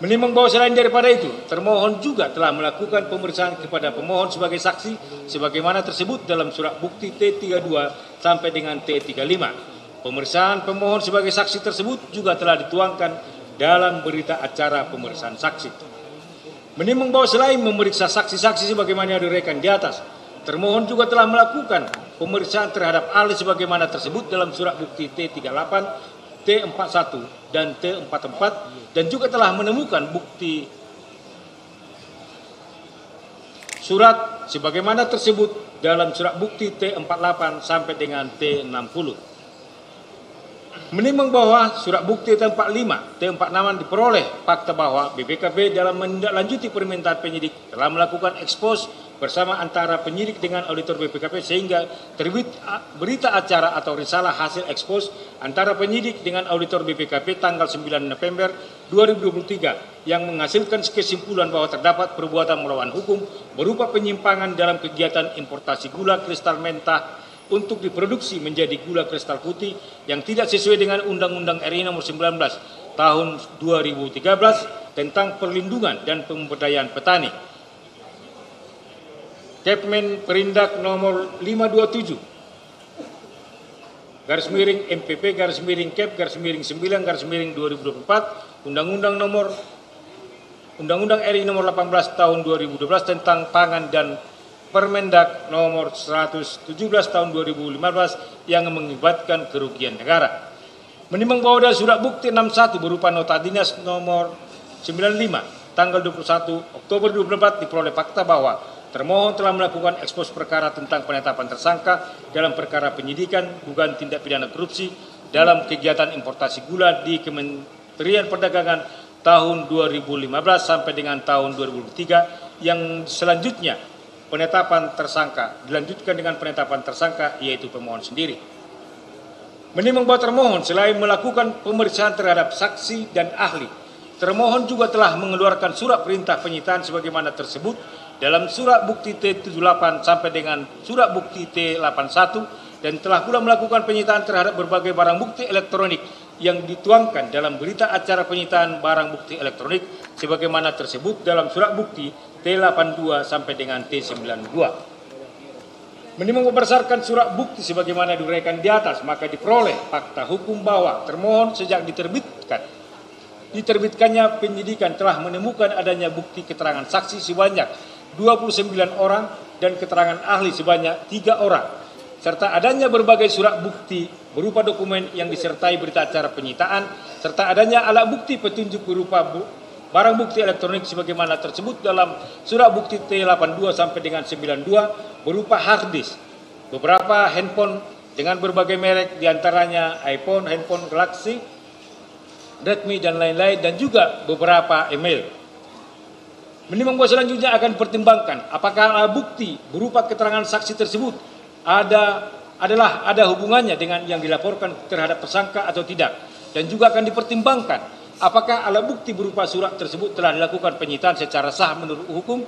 Menimbang bahwa selain daripada itu, termohon juga telah melakukan pemeriksaan kepada pemohon sebagai saksi sebagaimana tersebut dalam surat bukti T32 sampai dengan T35. Pemeriksaan pemohon sebagai saksi tersebut juga telah dituangkan dalam berita acara pemeriksaan saksi. Menimbang bahwa selain memeriksa saksi-saksi sebagaimana diuraikan di atas, termohon juga telah melakukan pemeriksaan terhadap ahli sebagaimana tersebut dalam surat bukti T38, T41, dan T44 dan juga telah menemukan bukti surat sebagaimana tersebut dalam surat bukti T48 sampai dengan T60. Menimbang bahwa surat bukti T45, T46 diperoleh fakta bahwa BPKP dalam menindaklanjuti permintaan penyidik telah melakukan ekspos bersama antara penyidik dengan auditor BPKP sehingga terbit berita acara atau risalah hasil ekspos antara penyidik dengan auditor BPKP tanggal 9 November 2023 yang menghasilkan kesimpulan bahwa terdapat perbuatan melawan hukum berupa penyimpangan dalam kegiatan importasi gula kristal mentah untuk diproduksi menjadi gula kristal putih yang tidak sesuai dengan Undang-Undang RI Nomor 19 Tahun 2013 tentang Perlindungan dan Pemberdayaan Petani. Kepmen Perindak Nomor 527 garis miring MPP garis miring Kep garis miring 9 garis miring 2024 Undang-Undang RI Nomor 18 Tahun 2012 tentang Pangan dan Permendak Nomor 117 Tahun 2015 yang mengakibatkan kerugian negara. Menimbang bahwa ada surat bukti 61 berupa nota dinas nomor 95 tanggal 21 Oktober 2024 diperoleh fakta bahwa termohon telah melakukan ekspos perkara tentang penetapan tersangka dalam perkara penyidikan dugaan tindak pidana korupsi dalam kegiatan importasi gula di Kementerian Perdagangan tahun 2015 sampai dengan tahun 2003 yang selanjutnya penetapan tersangka dilanjutkan dengan penetapan tersangka yaitu pemohon sendiri. Menimbang bahwa termohon selain melakukan pemeriksaan terhadap saksi dan ahli, termohon juga telah mengeluarkan surat perintah penyitaan sebagaimana tersebut dalam surat bukti T78 sampai dengan surat bukti T81 dan telah pula melakukan penyitaan terhadap berbagai barang bukti elektronik yang dituangkan dalam berita acara penyitaan barang bukti elektronik sebagaimana tersebut dalam surat bukti T82 sampai dengan T92. Menimbang berdasarkan surat bukti sebagaimana diuraikan di atas, maka diperoleh fakta hukum bahwa termohon sejak diterbitkannya penyidikan telah menemukan adanya bukti keterangan saksi sebanyak 29 orang dan keterangan ahli sebanyak 3 orang, serta adanya berbagai surat bukti berupa dokumen yang disertai berita acara penyitaan, serta adanya alat bukti petunjuk berupa barang bukti elektronik sebagaimana tersebut dalam surat bukti T82 sampai dengan 92 berupa hard disk, beberapa handphone dengan berbagai merek diantaranya iPhone, handphone Galaxy, Redmi dan lain-lain, dan juga beberapa email. Menimbang bahwa selanjutnya akan pertimbangkan apakah alat bukti berupa keterangan saksi tersebut ada hubungannya dengan yang dilaporkan terhadap tersangka atau tidak, dan juga akan dipertimbangkan apakah alat bukti berupa surat tersebut telah dilakukan penyitaan secara sah menurut hukum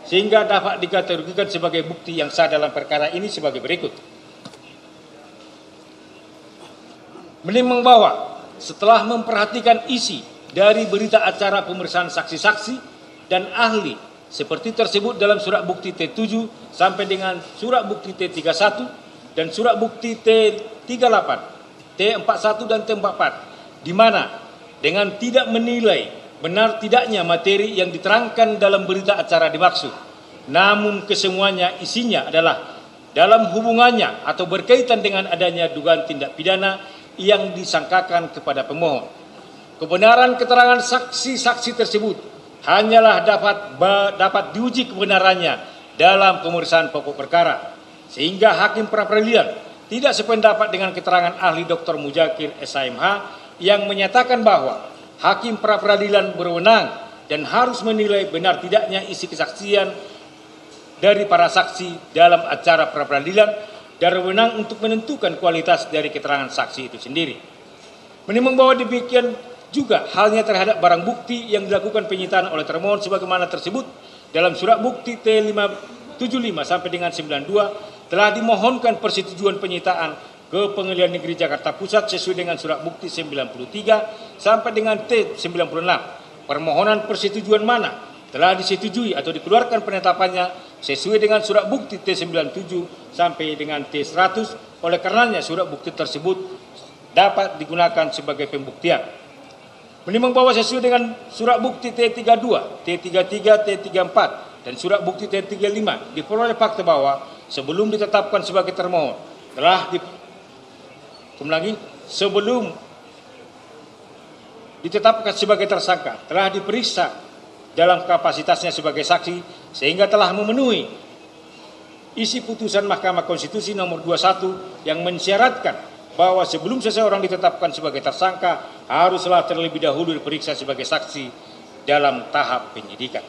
sehingga dapat dikategorikan sebagai bukti yang sah dalam perkara ini sebagai berikut. Menimbang bahwa setelah memperhatikan isi dari berita acara pemeriksaan saksi-saksi dan ahli seperti tersebut dalam surat bukti T7 sampai dengan surat bukti T31 dan surat bukti T38, T41 dan T44, di mana dengan tidak menilai benar tidaknya materi yang diterangkan dalam berita acara dimaksud, namun kesemuanya isinya adalah dalam hubungannya atau berkaitan dengan adanya dugaan tindak pidana yang disangkakan kepada pemohon. Kebenaran keterangan saksi-saksi tersebut hanyalah dapat diuji kebenarannya dalam pemeriksaan pokok perkara, sehingga hakim pra-peradilan tidak sependapat dengan keterangan ahli Dr. Muzakir SHMH yang menyatakan bahwa hakim pra-peradilan berwenang dan harus menilai benar tidaknya isi kesaksian dari para saksi dalam acara pra-peradilan dan berwenang untuk menentukan kualitas dari keterangan saksi itu sendiri. Menimbang bahwa demikian juga halnya terhadap barang bukti yang dilakukan penyitaan oleh termohon sebagaimana tersebut dalam surat bukti T75 sampai dengan 92 telah dimohonkan persetujuan penyitaan ke Pengadilan Negeri Jakarta Pusat sesuai dengan surat bukti 93 sampai dengan T96. Permohonan persetujuan mana telah disetujui atau dikeluarkan penetapannya sesuai dengan surat bukti T97 sampai dengan T100. Oleh karenanya surat bukti tersebut dapat digunakan sebagai pembuktian. Menimbang bahwa sesuai dengan surat bukti T32, T33, T34 dan surat bukti T35 diperoleh fakta bahwa sebelum ditetapkan sebagai termohon sebelum ditetapkan sebagai tersangka telah diperiksa dalam kapasitasnya sebagai saksi sehingga telah memenuhi isi putusan Mahkamah Konstitusi nomor 21 yang mensyaratkan bahwa sebelum seseorang ditetapkan sebagai tersangka haruslah terlebih dahulu diperiksa sebagai saksi dalam tahap penyidikan.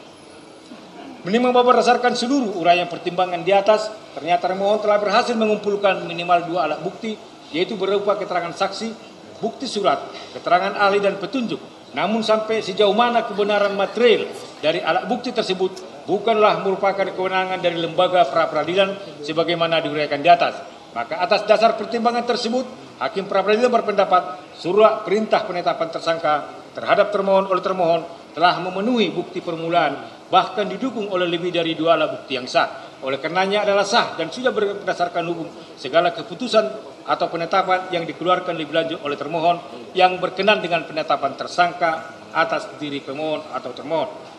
Menimbang bahwa berdasarkan seluruh uraian pertimbangan di atas, ternyata termohon telah berhasil mengumpulkan minimal 2 alat bukti, yaitu berupa keterangan saksi, bukti surat, keterangan ahli dan petunjuk. Namun sampai sejauh mana kebenaran material dari alat bukti tersebut bukanlah merupakan kewenangan dari lembaga pra-peradilan sebagaimana diuraikan di atas. Maka atas dasar pertimbangan tersebut, hakim pra-peradilan berpendapat surat perintah penetapan tersangka terhadap termohon oleh termohon telah memenuhi bukti permulaan, bahkan didukung oleh lebih dari 2 alat bukti yang sah. Oleh karenanya adalah sah dan sudah berdasarkan hukum segala keputusan atau penetapan yang dikeluarkan lebih lanjut oleh termohon yang berkenan dengan penetapan tersangka atas diri pemohon atau termohon.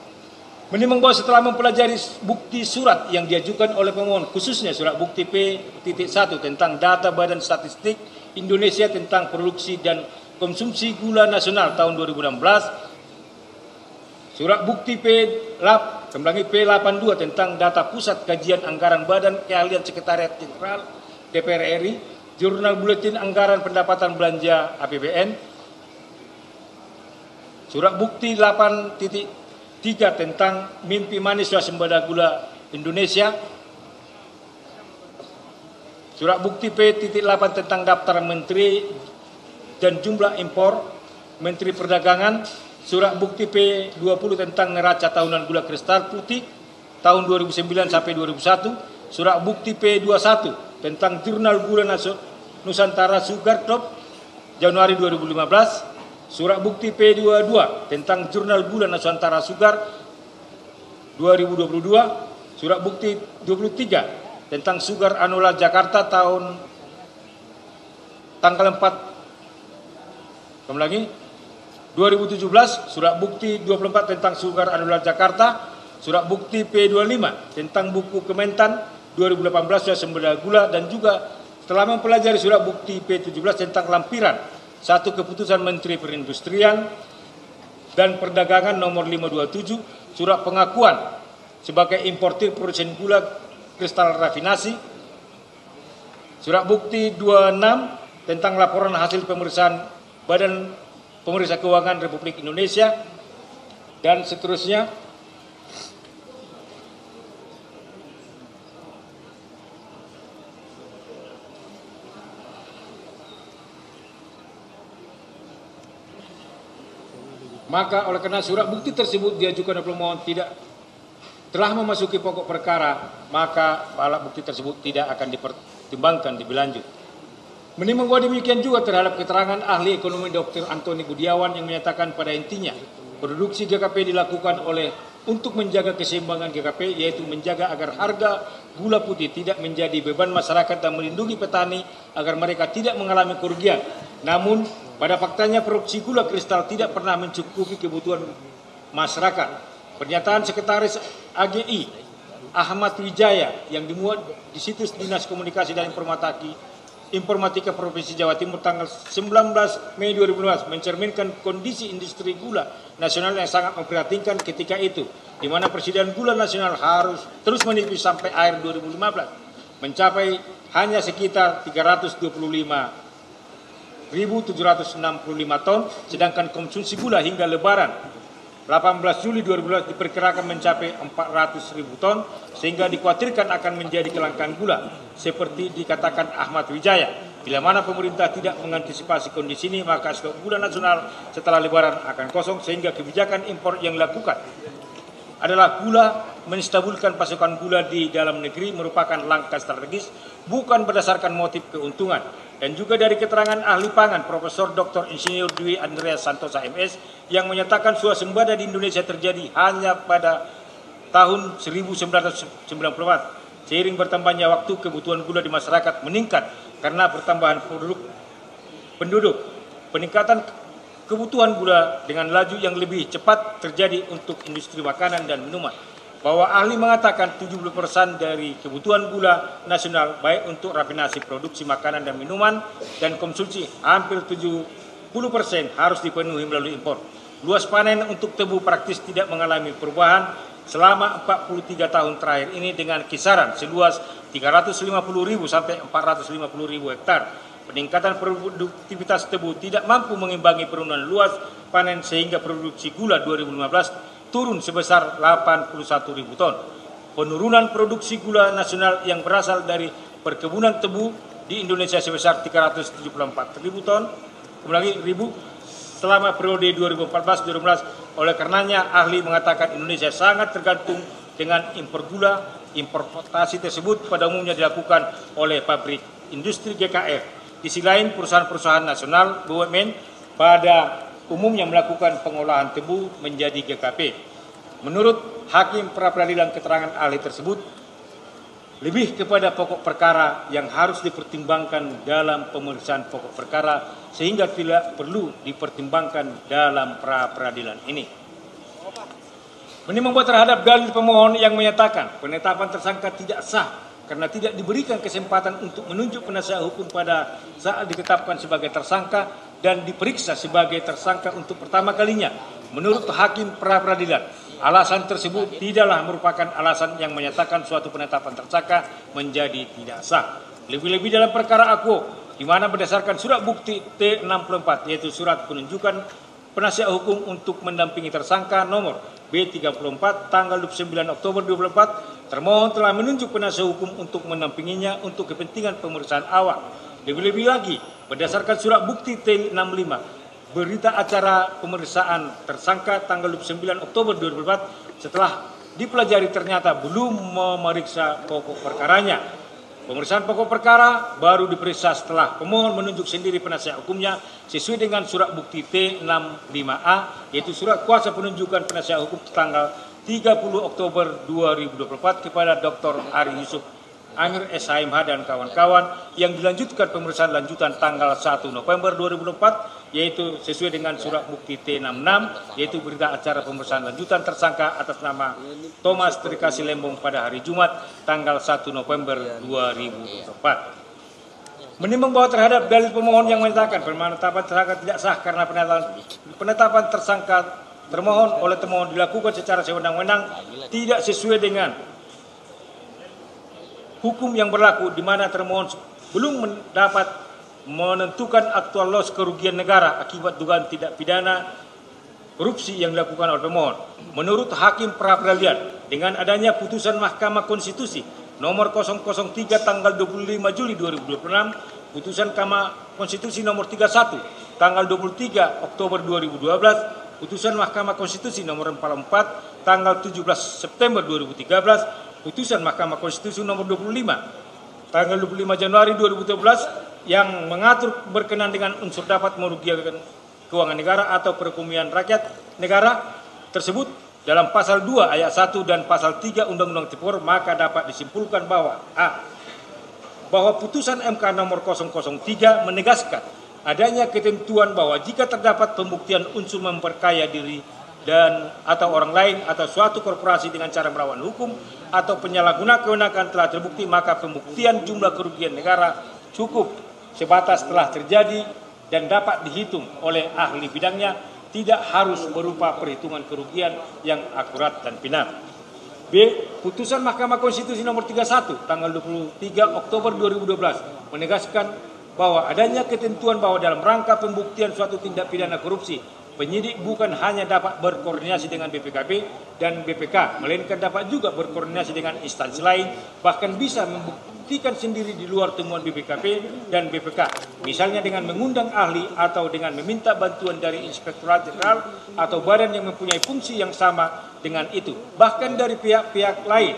Menimbang bahwa setelah mempelajari bukti surat yang diajukan oleh pemohon, khususnya surat bukti P.1 tentang data Badan Statistik Indonesia tentang produksi dan konsumsi gula nasional tahun 2016, surat bukti P82 tentang data Pusat Kajian Anggaran Badan Keahlian Sekretariat Jenderal DPR RI, Jurnal Buletin Anggaran Pendapatan Belanja APBN, surat bukti 8.3 tentang mimpi manis swasembada gula Indonesia, surat bukti P.8 tentang daftar menteri dan jumlah impor Menteri Perdagangan, surat bukti P20 tentang neraca tahunan gula kristal putih tahun 2009 sampai 2001, surat bukti P21 tentang jurnal gula Nusantara Sugar Crop Januari 2015, surat bukti P22 tentang Jurnal Gula Nusantara Sugar 2022, surat bukti 23 tentang Sugar Annual Jakarta tanggal 4, kembali lagi, 2017, surat bukti 24 tentang Sugar Annual Jakarta, surat bukti P25 tentang buku Kementan 2018 sumber gula, dan juga setelah mempelajari surat bukti P17 tentang lampiran satu keputusan Menteri Perindustrian dan Perdagangan nomor 527, surat pengakuan sebagai importir produsen gula kristal rafinasi, surat bukti 26 tentang laporan hasil pemeriksaan Badan Pemeriksa Keuangan Republik Indonesia, dan seterusnya. Maka oleh karena surat bukti tersebut diajukan oleh pemohon tidak telah memasuki pokok perkara, maka alat bukti tersebut tidak akan dipertimbangkan lebih lanjut. Menimbang bahwa demikian juga terhadap keterangan ahli ekonomi Dr. Antoni Budiawan yang menyatakan pada intinya produksi GKP dilakukan untuk menjaga keseimbangan GKP, yaitu menjaga agar harga gula putih tidak menjadi beban masyarakat dan melindungi petani agar mereka tidak mengalami kerugian. Namun pada faktanya produksi gula kristal tidak pernah mencukupi kebutuhan masyarakat. Pernyataan Sekretaris AGI Ahmad Wijaya yang dimuat di situs Dinas Komunikasi dan Informatika Provinsi Jawa Timur tanggal 19 Mei 2015 mencerminkan kondisi industri gula nasional yang sangat memprihatinkan ketika itu, di mana persediaan gula nasional harus terus menipis sampai akhir 2015 mencapai hanya sekitar 325.765 ton, sedangkan konsumsi gula hingga Lebaran 18 Juli 2012 diperkirakan mencapai 400.000 ton, sehingga dikhawatirkan akan menjadi kelangkaan gula. Seperti dikatakan Ahmad Wijaya, bila mana pemerintah tidak mengantisipasi kondisi ini, maka stok gula nasional setelah Lebaran akan kosong, sehingga kebijakan impor yang dilakukan adalah gula menstabilkan pasokan gula di dalam negeri merupakan langkah strategis, bukan berdasarkan motif keuntungan. Dan juga dari keterangan ahli pangan Profesor Dr. Insinyur Dwi Andreas Santosa MS yang menyatakan swasembada di Indonesia terjadi hanya pada tahun 1994. Seiring bertambahnya waktu, kebutuhan gula di masyarakat meningkat karena pertambahan penduduk. Peningkatan kebutuhan gula dengan laju yang lebih cepat terjadi untuk industri makanan dan minuman. Bahwa ahli mengatakan 70% dari kebutuhan gula nasional baik untuk rafinasi produksi makanan dan minuman dan konsumsi hampir 70% harus dipenuhi melalui impor. Luas panen untuk tebu praktis tidak mengalami perubahan selama 43 tahun terakhir ini dengan kisaran seluas 350.000 sampai 450.000 hektar. Peningkatan produktivitas tebu tidak mampu mengimbangi penurunan luas panen sehingga produksi gula 2015 turun sebesar 81.000 ton. Penurunan produksi gula nasional yang berasal dari perkebunan tebu di Indonesia sebesar 374.000 ton, kembali ribu selama periode 2014-2015. Oleh karenanya ahli mengatakan Indonesia sangat tergantung dengan impor gula. Importasi tersebut pada umumnya dilakukan oleh pabrik industri GKR. Di sisi lain perusahaan-perusahaan nasional BUMN pada umumnya melakukan pengolahan tebu menjadi GKP. Menurut Hakim Pra-Peradilan keterangan ahli tersebut lebih kepada pokok perkara yang harus dipertimbangkan dalam pemeriksaan pokok perkara sehingga tidak perlu dipertimbangkan dalam pra-peradilan ini. Menimbang bahwa terhadap dalil pemohon yang menyatakan penetapan tersangka tidak sah karena tidak diberikan kesempatan untuk menunjuk penasihat hukum pada saat ditetapkan sebagai tersangka dan diperiksa sebagai tersangka untuk pertama kalinya. Menurut Hakim Pra-Peradilan, alasan tersebut tidaklah merupakan alasan yang menyatakan suatu penetapan tersangka menjadi tidak sah. Lebih-lebih dalam perkara Akuo, di mana berdasarkan surat bukti T64, yaitu surat penunjukan penasihat hukum untuk mendampingi tersangka nomor B34 tanggal 29 Oktober 2004, termohon telah menunjuk penasihat hukum untuk mendampinginya untuk kepentingan pemeriksaan awal. Lebih-lebih lagi, berdasarkan surat bukti T65, berita acara pemeriksaan tersangka tanggal 29 Oktober 2004, setelah dipelajari ternyata belum memeriksa pokok perkaranya. Pemeriksaan pokok perkara baru diperiksa setelah pemohon menunjuk sendiri penasihat hukumnya sesuai dengan surat bukti T65A, yaitu surat kuasa penunjukan penasihat hukum tanggal 30 Oktober 2024 kepada Dr. Ari Yusuf Amir SHMH dan kawan-kawan, yang dilanjutkan pemeriksaan lanjutan tanggal 1 November 2024, yaitu sesuai dengan surat bukti T66, yaitu berita acara pemeriksaan lanjutan tersangka atas nama Thomas Trikasi Lembong pada hari Jumat tanggal 1 November 2024. Menimbang bahwa terhadap dalil pemohon yang menyatakan penetapan tersangka tidak sah karena penetapan tersangka termohon oleh termohon dilakukan secara sewenang-wenang, tidak sesuai dengan hukum yang berlaku, di mana termohon belum dapat menentukan aktual loss kerugian negara akibat dugaan tindak pidana korupsi yang dilakukan oleh pemohon. Menurut Hakim Pra-Peradilan, dengan adanya putusan Mahkamah Konstitusi nomor 003 tanggal 25 Juli 2026, putusan Mahkamah Konstitusi nomor 31 tanggal 23 Oktober 2012, putusan Mahkamah Konstitusi nomor 44 tanggal 17 September 2013, putusan Mahkamah Konstitusi nomor 25 tanggal 25 Januari 2013 yang mengatur berkenaan dengan unsur dapat merugikan keuangan negara atau perekonomian rakyat negara tersebut dalam pasal 2 ayat 1 dan pasal 3 Undang-Undang Tipikor, maka dapat disimpulkan bahwa bahwa putusan MK nomor 003 menegaskan adanya ketentuan bahwa jika terdapat pembuktian unsur memperkaya diri dan atau orang lain atau suatu korporasi dengan cara melawan hukum atau penyalahguna kewenangan telah terbukti, maka pembuktian jumlah kerugian negara cukup sebatas telah terjadi dan dapat dihitung oleh ahli bidangnya, tidak harus berupa perhitungan kerugian yang akurat dan final. B. Putusan Mahkamah Konstitusi nomor 31 tanggal 23 Oktober 2012 menegaskan bahwa adanya ketentuan bahwa dalam rangka pembuktian suatu tindak pidana korupsi, penyidik bukan hanya dapat berkoordinasi dengan BPKB dan BPK, melainkan dapat juga berkoordinasi dengan instansi lain, bahkan bisa membuktikan sendiri di luar temuan BPKB dan BPK, misalnya dengan mengundang ahli atau dengan meminta bantuan dari Inspektorat Jenderal atau badan yang mempunyai fungsi yang sama dengan itu, bahkan dari pihak-pihak lain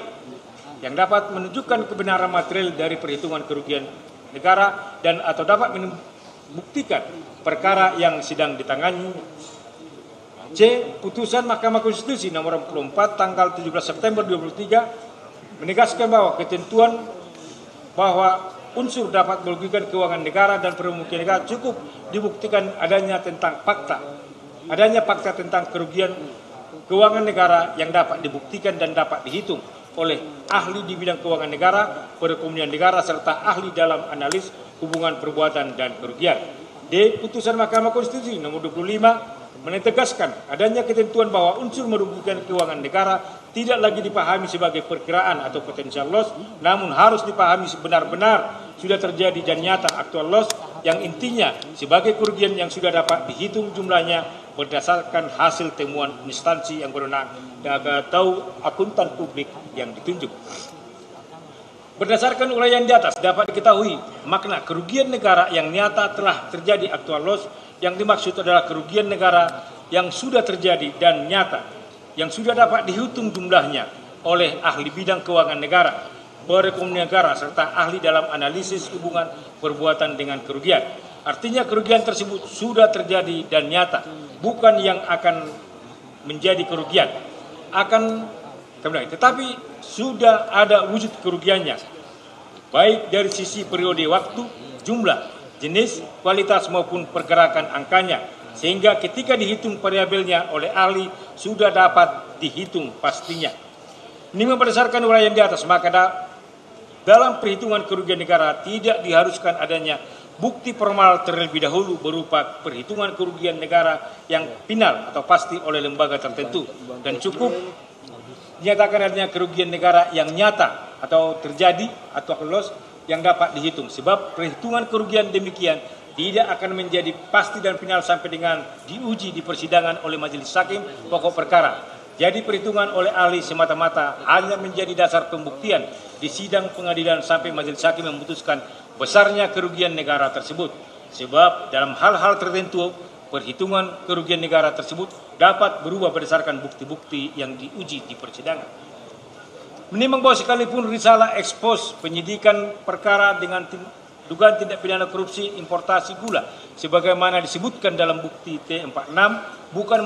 yang dapat menunjukkan kebenaran material dari perhitungan kerugian negara dan atau dapat membuktikan perkara yang sedang ditangani. C. Putusan Mahkamah Konstitusi nomor 44 tanggal 17 September 2023 menegaskan bahwa ketentuan bahwa unsur dapat merugikan keuangan negara dan perekonomian negara cukup dibuktikan adanya fakta tentang kerugian keuangan negara yang dapat dibuktikan dan dapat dihitung oleh ahli di bidang keuangan negara, perekonomian negara, serta ahli dalam analis hubungan perbuatan dan kerugian. D. Putusan Mahkamah Konstitusi nomor 25 menegaskan adanya ketentuan bahwa unsur merugikan keuangan negara tidak lagi dipahami sebagai perkiraan atau potential loss, namun harus dipahami benar-benar sudah terjadi dan nyata actual loss, yang intinya sebagai kerugian yang sudah dapat dihitung jumlahnya berdasarkan hasil temuan instansi yang berwenang atau akuntan publik yang ditunjuk. Berdasarkan uraian di atas dapat diketahui makna kerugian negara yang nyata telah terjadi actual loss. Yang dimaksud adalah kerugian negara yang sudah terjadi dan nyata, yang sudah dapat dihitung jumlahnya oleh ahli bidang keuangan negara, perekonomian negara, serta ahli dalam analisis hubungan perbuatan dengan kerugian. Artinya kerugian tersebut sudah terjadi dan nyata, bukan yang akan menjadi kerugian. Tetapi sudah ada wujud kerugiannya, baik dari sisi periode waktu, jumlah, jenis, kualitas maupun pergerakan angkanya, sehingga ketika dihitung variabelnya oleh ahli sudah dapat dihitung pastinya. Ini berdasarkan uraian di atas, maka dalam perhitungan kerugian negara tidak diharuskan adanya bukti formal terlebih dahulu berupa perhitungan kerugian negara yang final atau pasti oleh lembaga tertentu, dan cukup dinyatakan adanya kerugian negara yang nyata atau terjadi atau loss yang dapat dihitung, sebab perhitungan kerugian demikian tidak akan menjadi pasti dan final sampai dengan diuji di persidangan oleh majelis hakim pokok perkara. Jadi perhitungan oleh ahli semata-mata hanya menjadi dasar pembuktian di sidang pengadilan sampai majelis hakim memutuskan besarnya kerugian negara tersebut, sebab dalam hal-hal tertentu perhitungan kerugian negara tersebut dapat berubah berdasarkan bukti-bukti yang diuji di persidangan. Menimbang bahwa sekalipun risalah ekspos penyidikan perkara dengan dugaan tindak pidana korupsi importasi gula sebagaimana disebutkan dalam bukti T46 bukan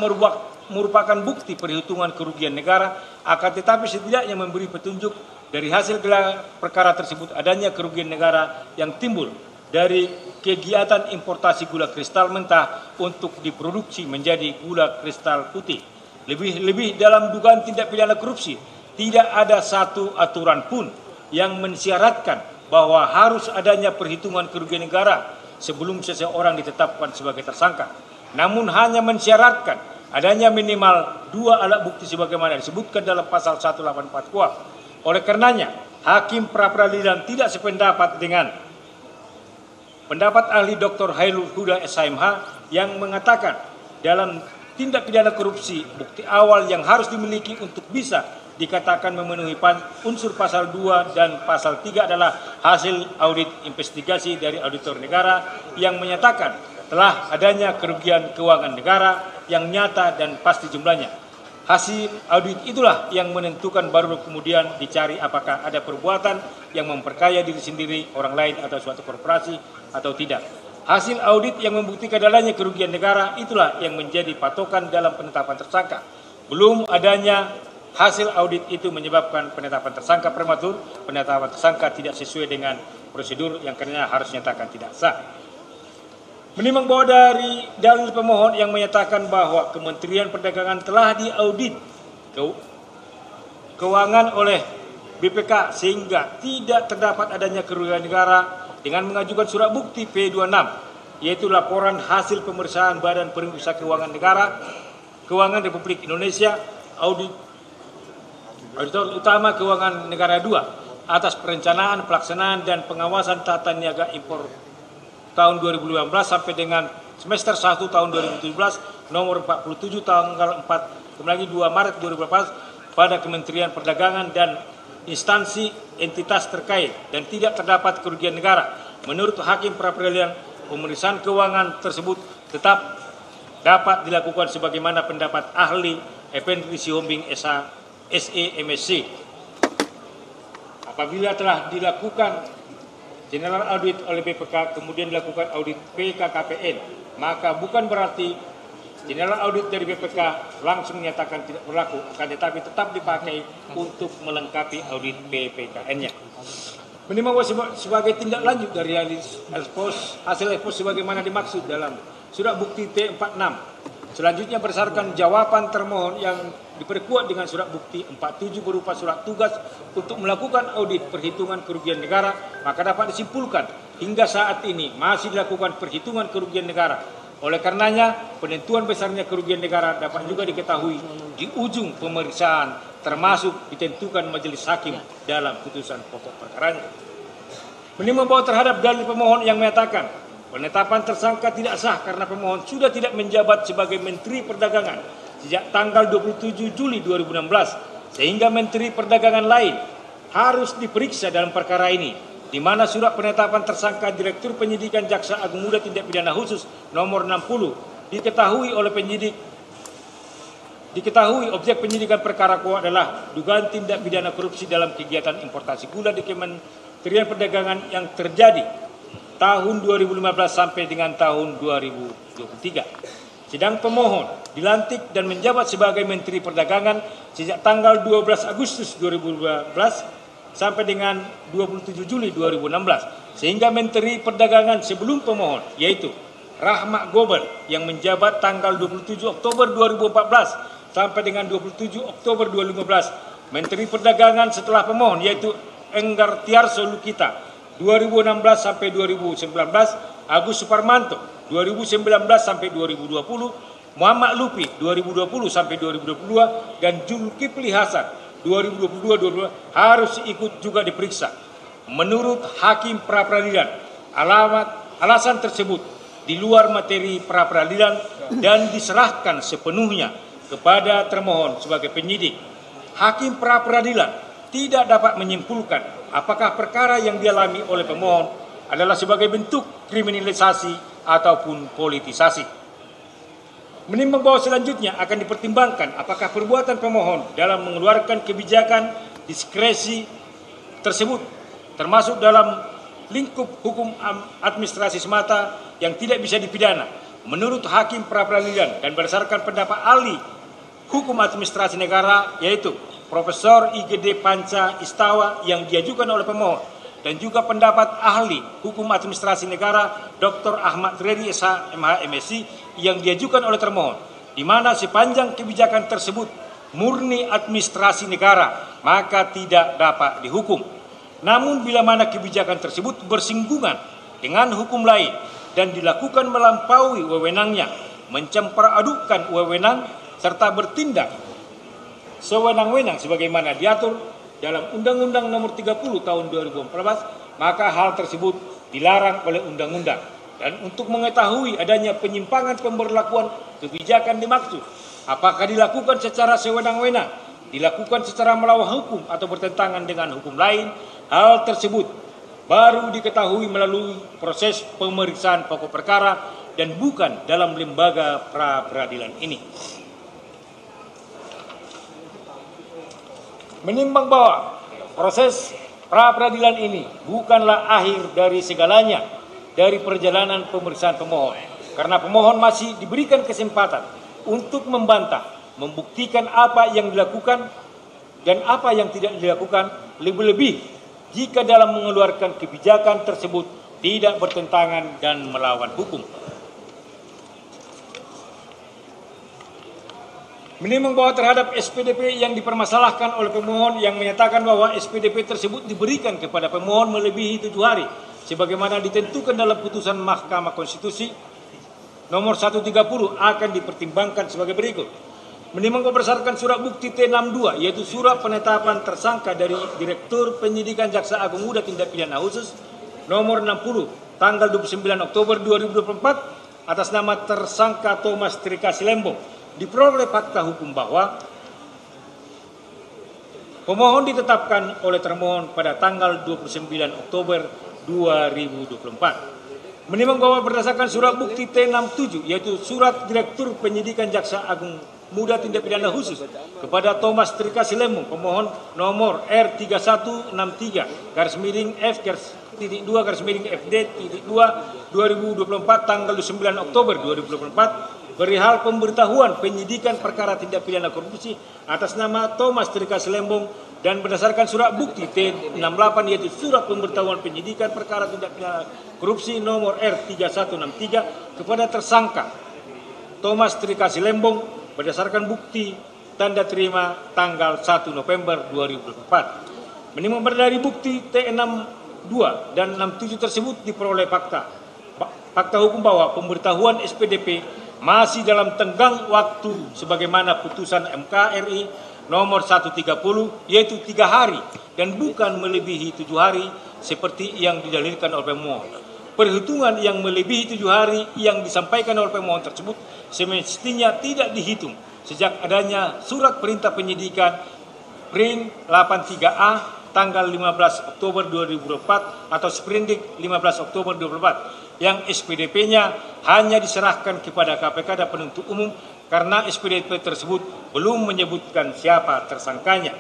merupakan bukti perhitungan kerugian negara, akan tetapi setidaknya memberi petunjuk dari hasil gelar perkara tersebut adanya kerugian negara yang timbul dari kegiatan importasi gula kristal mentah untuk diproduksi menjadi gula kristal putih. Lebih dalam dugaan tindak pidana korupsi, tidak ada satu aturan pun yang mensyaratkan bahwa harus adanya perhitungan kerugian negara sebelum seseorang ditetapkan sebagai tersangka. Namun hanya mensyaratkan adanya minimal 2 alat bukti sebagaimana disebutkan dalam pasal 184 KUHP. Oleh karenanya, Hakim pra-peradilan tidak sependapat dengan pendapat ahli Dr. Hairul Huda SHMH yang mengatakan dalam tindak pidana korupsi, bukti awal yang harus dimiliki untuk bisa dikatakan memenuhi unsur pasal 2 dan pasal 3 adalah hasil audit investigasi dari auditor negara yang menyatakan telah adanya kerugian keuangan negara yang nyata dan pasti jumlahnya. Hasil audit itulah yang menentukan baru kemudian dicari apakah ada perbuatan yang memperkaya diri sendiri, orang lain atau suatu korporasi atau tidak. Hasil audit yang membuktikan adanya kerugian negara itulah yang menjadi patokan dalam penetapan tersangka. Belum adanya hasil audit itu menyebabkan penetapan tersangka prematur, penetapan tersangka tidak sesuai dengan prosedur yang karena harus nyatakan tidak sah. Menimbang bahwa dari dalil pemohon yang menyatakan bahwa Kementerian Perdagangan telah diaudit keuangan oleh BPK sehingga tidak terdapat adanya kerugian negara dengan mengajukan surat bukti P26, yaitu laporan hasil pemeriksaan Badan Pemeriksa Keuangan Negara, Keuangan Republik Indonesia, Auditor Utama Keuangan Negara 2 atas perencanaan, pelaksanaan, dan pengawasan tata niaga impor tahun 2015 sampai dengan semester 1 tahun 2017 nomor 47 tanggal 2 Maret 2018 pada Kementerian Perdagangan dan instansi entitas terkait dan tidak terdapat kerugian negara. Menurut Hakim pra-peradilan, pemeriksaan keuangan tersebut tetap dapat dilakukan sebagaimana pendapat ahli Effendi Sihombing SE/MSc. Apabila telah dilakukan general audit oleh BPK kemudian dilakukan audit PKKPN, maka bukan berarti general audit dari BPK langsung menyatakan tidak berlaku, akan tetapi tetap dipakai untuk melengkapi audit PPKN-nya. Minimal sebagai tindak lanjut dari hasil ekspos sebagaimana dimaksud dalam surat bukti T46. Selanjutnya berdasarkan jawaban termohon yang diperkuat dengan surat bukti 47 berupa surat tugas untuk melakukan audit perhitungan kerugian negara, maka dapat disimpulkan hingga saat ini masih dilakukan perhitungan kerugian negara. Oleh karenanya, penentuan besarnya kerugian negara dapat juga diketahui di ujung pemeriksaan, termasuk ditentukan majelis hakim dalam putusan pokok perkaranya. Menimbang bahwa terhadap dalil pemohon yang menyatakan penetapan tersangka tidak sah karena pemohon sudah tidak menjabat sebagai Menteri Perdagangan sejak tanggal 27 Juli 2016, sehingga Menteri Perdagangan lain harus diperiksa dalam perkara ini, di mana surat penetapan tersangka Direktur Penyidikan Jaksa Agung Muda Tindak Pidana Khusus nomor 60 diketahui objek penyidikan perkara adalah dugaan tindak pidana korupsi dalam kegiatan importasi gula di Kementerian Perdagangan yang terjadi tahun 2015 sampai dengan tahun 2023. Sedang pemohon dilantik dan menjabat sebagai Menteri Perdagangan sejak tanggal 12 Agustus 2012 sampai dengan 27 Juli 2016. Sehingga Menteri Perdagangan sebelum pemohon, yaitu Rahmat Gobel yang menjabat tanggal 27 Oktober 2014 sampai dengan 27 Oktober 2015. Menteri Perdagangan setelah pemohon, yaitu Enggar Tiarso Lukita 2016 sampai 2019, Agus Suparmanto 2019 sampai 2020, Muhammad Lupi 2020 sampai 2022, dan Zulkifli Hasan 2022 harus ikut juga diperiksa. Menurut Hakim pra-peradilan, alasan tersebut di luar materi pra-peradilan dan diserahkan sepenuhnya kepada termohon sebagai penyidik. Hakim pra-peradilan tidak dapat menyimpulkan apakah perkara yang dialami oleh pemohon adalah sebagai bentuk kriminalisasi ataupun politisasi. Menimbang bahwa selanjutnya akan dipertimbangkan apakah perbuatan pemohon dalam mengeluarkan kebijakan diskresi tersebut termasuk dalam lingkup hukum administrasi semata yang tidak bisa dipidana menurut hakim pra-peradilan dan berdasarkan pendapat ahli hukum administrasi negara yaitu Profesor IGD Panca Istawa yang diajukan oleh pemohon dan juga pendapat ahli hukum administrasi negara Dr. Ahmad Reddy SH MH MSc yang diajukan oleh termohon, di mana sepanjang kebijakan tersebut murni administrasi negara maka tidak dapat dihukum. Namun bila mana kebijakan tersebut bersinggungan dengan hukum lain dan dilakukan melampaui wewenangnya, mencampur-adukkan wewenang serta bertindak sewenang-wenang sebagaimana diatur dalam Undang-Undang Nomor 30 Tahun 2014, maka hal tersebut dilarang oleh undang-undang. Dan untuk mengetahui adanya penyimpangan pemberlakuan kebijakan dimaksud, apakah dilakukan secara sewenang-wenang, dilakukan secara melawan hukum atau bertentangan dengan hukum lain, hal tersebut baru diketahui melalui proses pemeriksaan pokok perkara dan bukan dalam lembaga pra-peradilan ini. Menimbang bahwa proses pra-peradilan ini bukanlah akhir dari segalanya dari perjalanan pemeriksaan pemohon, karena pemohon masih diberikan kesempatan untuk membantah, membuktikan apa yang dilakukan dan apa yang tidak dilakukan, lebih-lebih jika dalam mengeluarkan kebijakan tersebut tidak bertentangan dan melawan hukum. Menimbang bahwa terhadap SPDP yang dipermasalahkan oleh pemohon yang menyatakan bahwa SPDP tersebut diberikan kepada pemohon melebihi 7 hari sebagaimana ditentukan dalam putusan Mahkamah Konstitusi nomor 130 akan dipertimbangkan sebagai berikut. Menimbang berdasarkan surat bukti T62 yaitu surat penetapan tersangka dari Direktur Penyidikan Jaksa Agung Muda Tindak Pidana Khusus nomor 60 tanggal 29 Oktober 2024 atas nama tersangka Thomas Trika Silembong, diperoleh fakta hukum bahwa pemohon ditetapkan oleh termohon pada tanggal 29 Oktober 2024. Menimbang bahwa berdasarkan surat bukti T67 yaitu surat Direktur Penyidikan Jaksa Agung Muda Tindak Pidana Khusus kepada Thomas Trika Silembong, pemohon nomor R3163 F-2/FD-2 2024 tanggal 9 Oktober 2024 perihal pemberitahuan penyidikan perkara tindak pidana korupsi atas nama Thomas Trika Silembong dan berdasarkan surat bukti T68 yaitu surat pemberitahuan penyidikan perkara tindak pidana korupsi nomor R3163 kepada tersangka Thomas Trika Silembong berdasarkan bukti tanda terima tanggal 1 November 2024. Menimbang dari bukti T62 dan 67 tersebut diperoleh fakta hukum bahwa pemberitahuan SPDP masih dalam tenggang waktu sebagaimana putusan MK RI nomor 130 yaitu 3 hari dan bukan melebihi 7 hari seperti yang didalilkan oleh pemohon. Perhitungan yang melebihi 7 hari yang disampaikan oleh pemohon tersebut semestinya tidak dihitung sejak adanya surat perintah penyidikan Prin 83A tanggal 15 Oktober 2024 atau Sprindik 15 Oktober 2024 yang SPDP-nya hanya diserahkan kepada KPK dan penuntut umum karena SPDP tersebut belum menyebutkan siapa tersangkanya.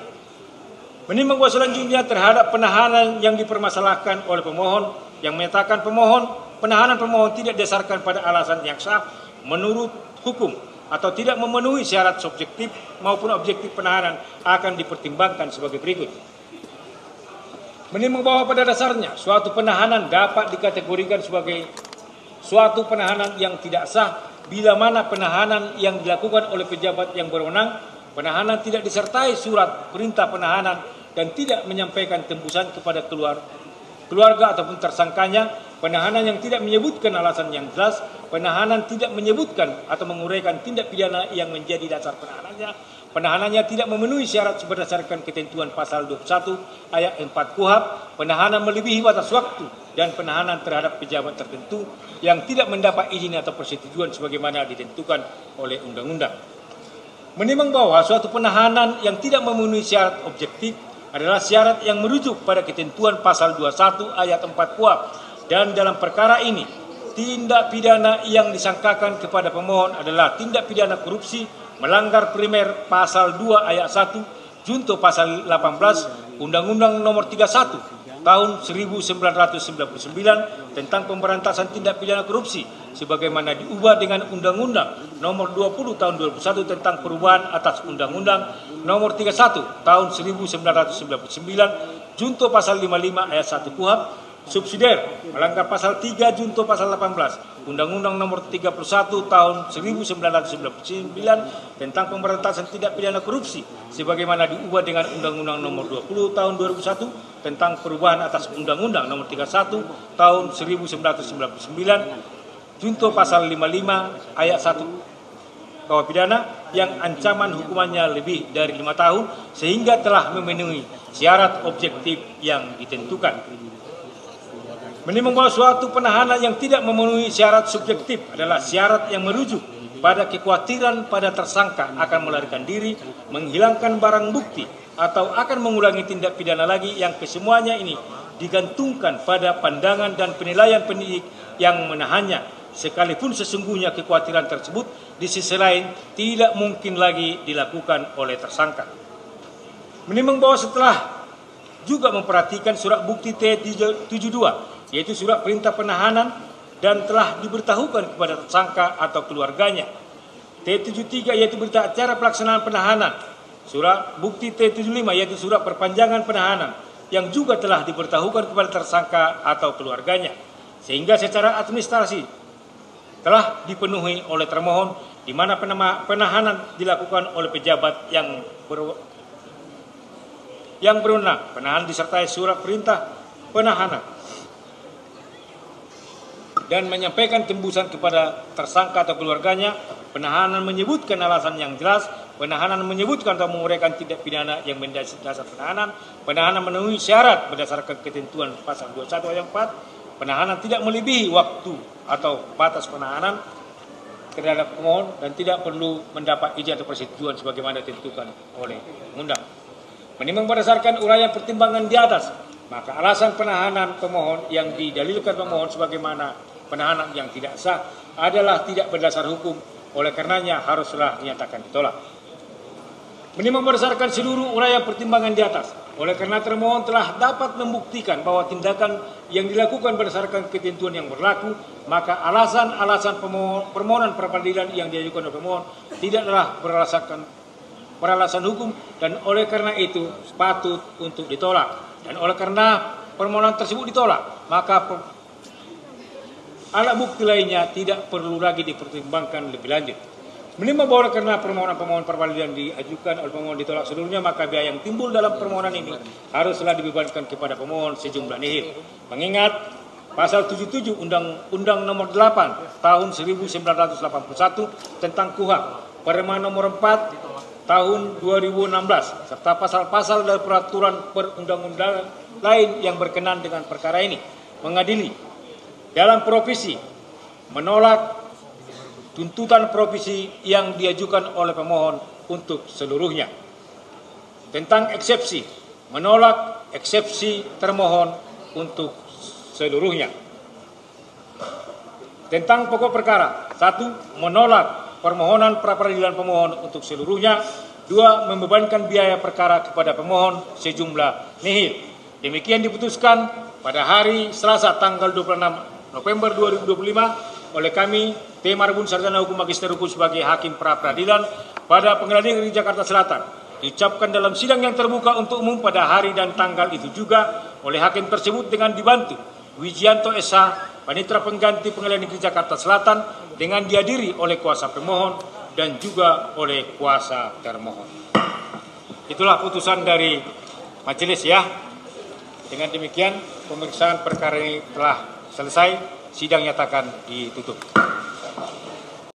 Menimbang bahwa selanjutnya terhadap penahanan yang dipermasalahkan oleh pemohon yang menyatakan penahanan pemohon tidak didasarkan pada alasan yang sah menurut hukum atau tidak memenuhi syarat subjektif maupun objektif penahanan akan dipertimbangkan sebagai berikut. Menimbang bahwa pada dasarnya suatu penahanan dapat dikategorikan sebagai suatu penahanan yang tidak sah bila mana penahanan yang dilakukan oleh pejabat yang berwenang, penahanan tidak disertai surat perintah penahanan dan tidak menyampaikan tembusan kepada keluarga ataupun tersangkanya, penahanan yang tidak menyebutkan alasan yang jelas, penahanan tidak menyebutkan atau menguraikan tindak pidana yang menjadi dasar penahanannya tidak memenuhi syarat berdasarkan ketentuan pasal 21 ayat 4 KUHP, penahanan melebihi batas waktu dan penahanan terhadap pejabat tertentu yang tidak mendapat izin atau persetujuan sebagaimana ditentukan oleh undang-undang. Menimbang bahwa suatu penahanan yang tidak memenuhi syarat objektif adalah syarat yang merujuk pada ketentuan pasal 21 ayat 4 KUHP dan dalam perkara ini tindak pidana yang disangkakan kepada pemohon adalah tindak pidana korupsi melanggar primer pasal 2 ayat 1 junto pasal 18 Undang-Undang Nomor 31 Tahun 1999 tentang pemberantasan tindak pidana korupsi sebagaimana diubah dengan Undang-Undang Nomor 20 Tahun 2001 tentang perubahan atas Undang-Undang Nomor 31 Tahun 1999 junto pasal 55 ayat 1 KUHP subsidiar melanggar pasal 3 junto pasal 18 Undang-Undang Nomor 31 Tahun 1999 tentang pemberantasan tindak pidana korupsi sebagaimana diubah dengan Undang-Undang Nomor 20 Tahun 2001 tentang perubahan atas Undang-Undang Nomor 31 Tahun 1999 junto pasal 55 ayat 1 KUHP pidana yang ancaman hukumannya lebih dari 5 tahun sehingga telah memenuhi syarat objektif yang ditentukan. Menimbang bahwa suatu penahanan yang tidak memenuhi syarat subjektif adalah syarat yang merujuk pada kekhawatiran pada tersangka akan melarikan diri, menghilangkan barang bukti, atau akan mengulangi tindak pidana lagi yang kesemuanya ini digantungkan pada pandangan dan penilaian penyidik yang menahannya, sekalipun sesungguhnya kekhawatiran tersebut di sisi lain tidak mungkin lagi dilakukan oleh tersangka. Menimbang bahwa setelah juga memperhatikan surat bukti T72 yaitu surat perintah penahanan dan telah diberitahukan kepada tersangka atau keluarganya. T73 yaitu berita acara pelaksanaan penahanan. Surat bukti T75 yaitu surat perpanjangan penahanan yang juga telah diberitahukan kepada tersangka atau keluarganya. Sehingga secara administrasi telah dipenuhi oleh termohon di mana penahanan dilakukan oleh pejabat yang berwenang. Penahanan disertai surat perintah penahanan dan menyampaikan tembusan kepada tersangka atau keluarganya. Penahanan menyebutkan alasan yang jelas, penahanan menyebutkan atau menguraikan tindak pidana yang mendasar penahanan, penahanan memenuhi syarat berdasarkan ketentuan pasal 21 ayat 4, penahanan tidak melebihi waktu atau batas penahanan terhadap pemohon dan tidak perlu mendapat izin atau persetujuan sebagaimana ditentukan oleh undang. Menimbang berdasarkan uraian pertimbangan di atas, maka alasan penahanan pemohon yang didalilkan pemohon sebagaimana penahanan yang tidak sah adalah tidak berdasar hukum, oleh karenanya haruslah dinyatakan ditolak. Menimbang berdasarkan seluruh uraian pertimbangan di atas, oleh karena termohon telah dapat membuktikan bahwa tindakan yang dilakukan berdasarkan ketentuan yang berlaku, maka alasan-alasan permohonan pra-peradilan yang diajukan oleh pemohon tidaklah beralasan hukum dan oleh karena itu patut untuk ditolak. Dan oleh karena permohonan tersebut ditolak, maka alat bukti lainnya tidak perlu lagi dipertimbangkan lebih lanjut. Menimbang bahwa karena permohonan pra-peradilan diajukan oleh pemohon ditolak seluruhnya, maka biaya yang timbul dalam permohonan ini haruslah dibebankan kepada pemohon sejumlah nihil. Mengingat pasal 77 Undang-Undang Nomor 8 Tahun 1981 tentang KUHP, Perma Nomor 4 Tahun 2016 serta pasal-pasal dari peraturan perundang-undangan lain yang berkenan dengan perkara ini mengadili dalam provisi menolak tuntutan provisi yang diajukan oleh pemohon untuk seluruhnya. Tentang eksepsi, menolak eksepsi termohon untuk seluruhnya. Tentang pokok perkara, 1. Menolak permohonan pra-peradilan pemohon untuk seluruhnya. 2. Membebankan biaya perkara kepada pemohon sejumlah nihil. Demikian diputuskan pada hari Selasa tanggal 26 November 2025 oleh kami, T. Marbun Sarjana Hukum Magister Hukum sebagai Hakim Pra-Peradilan pada Pengadilan Negeri Jakarta Selatan. Diucapkan dalam sidang yang terbuka untuk umum pada hari dan tanggal itu juga oleh hakim tersebut dengan dibantu Wijianto S.H. Panitera Pengganti Pengadilan Negeri Jakarta Selatan dengan dihadiri oleh kuasa pemohon dan juga oleh kuasa termohon. Itulah putusan dari majelis ya. Dengan demikian pemeriksaan perkara ini telah selesai, sidang nyatakan ditutup.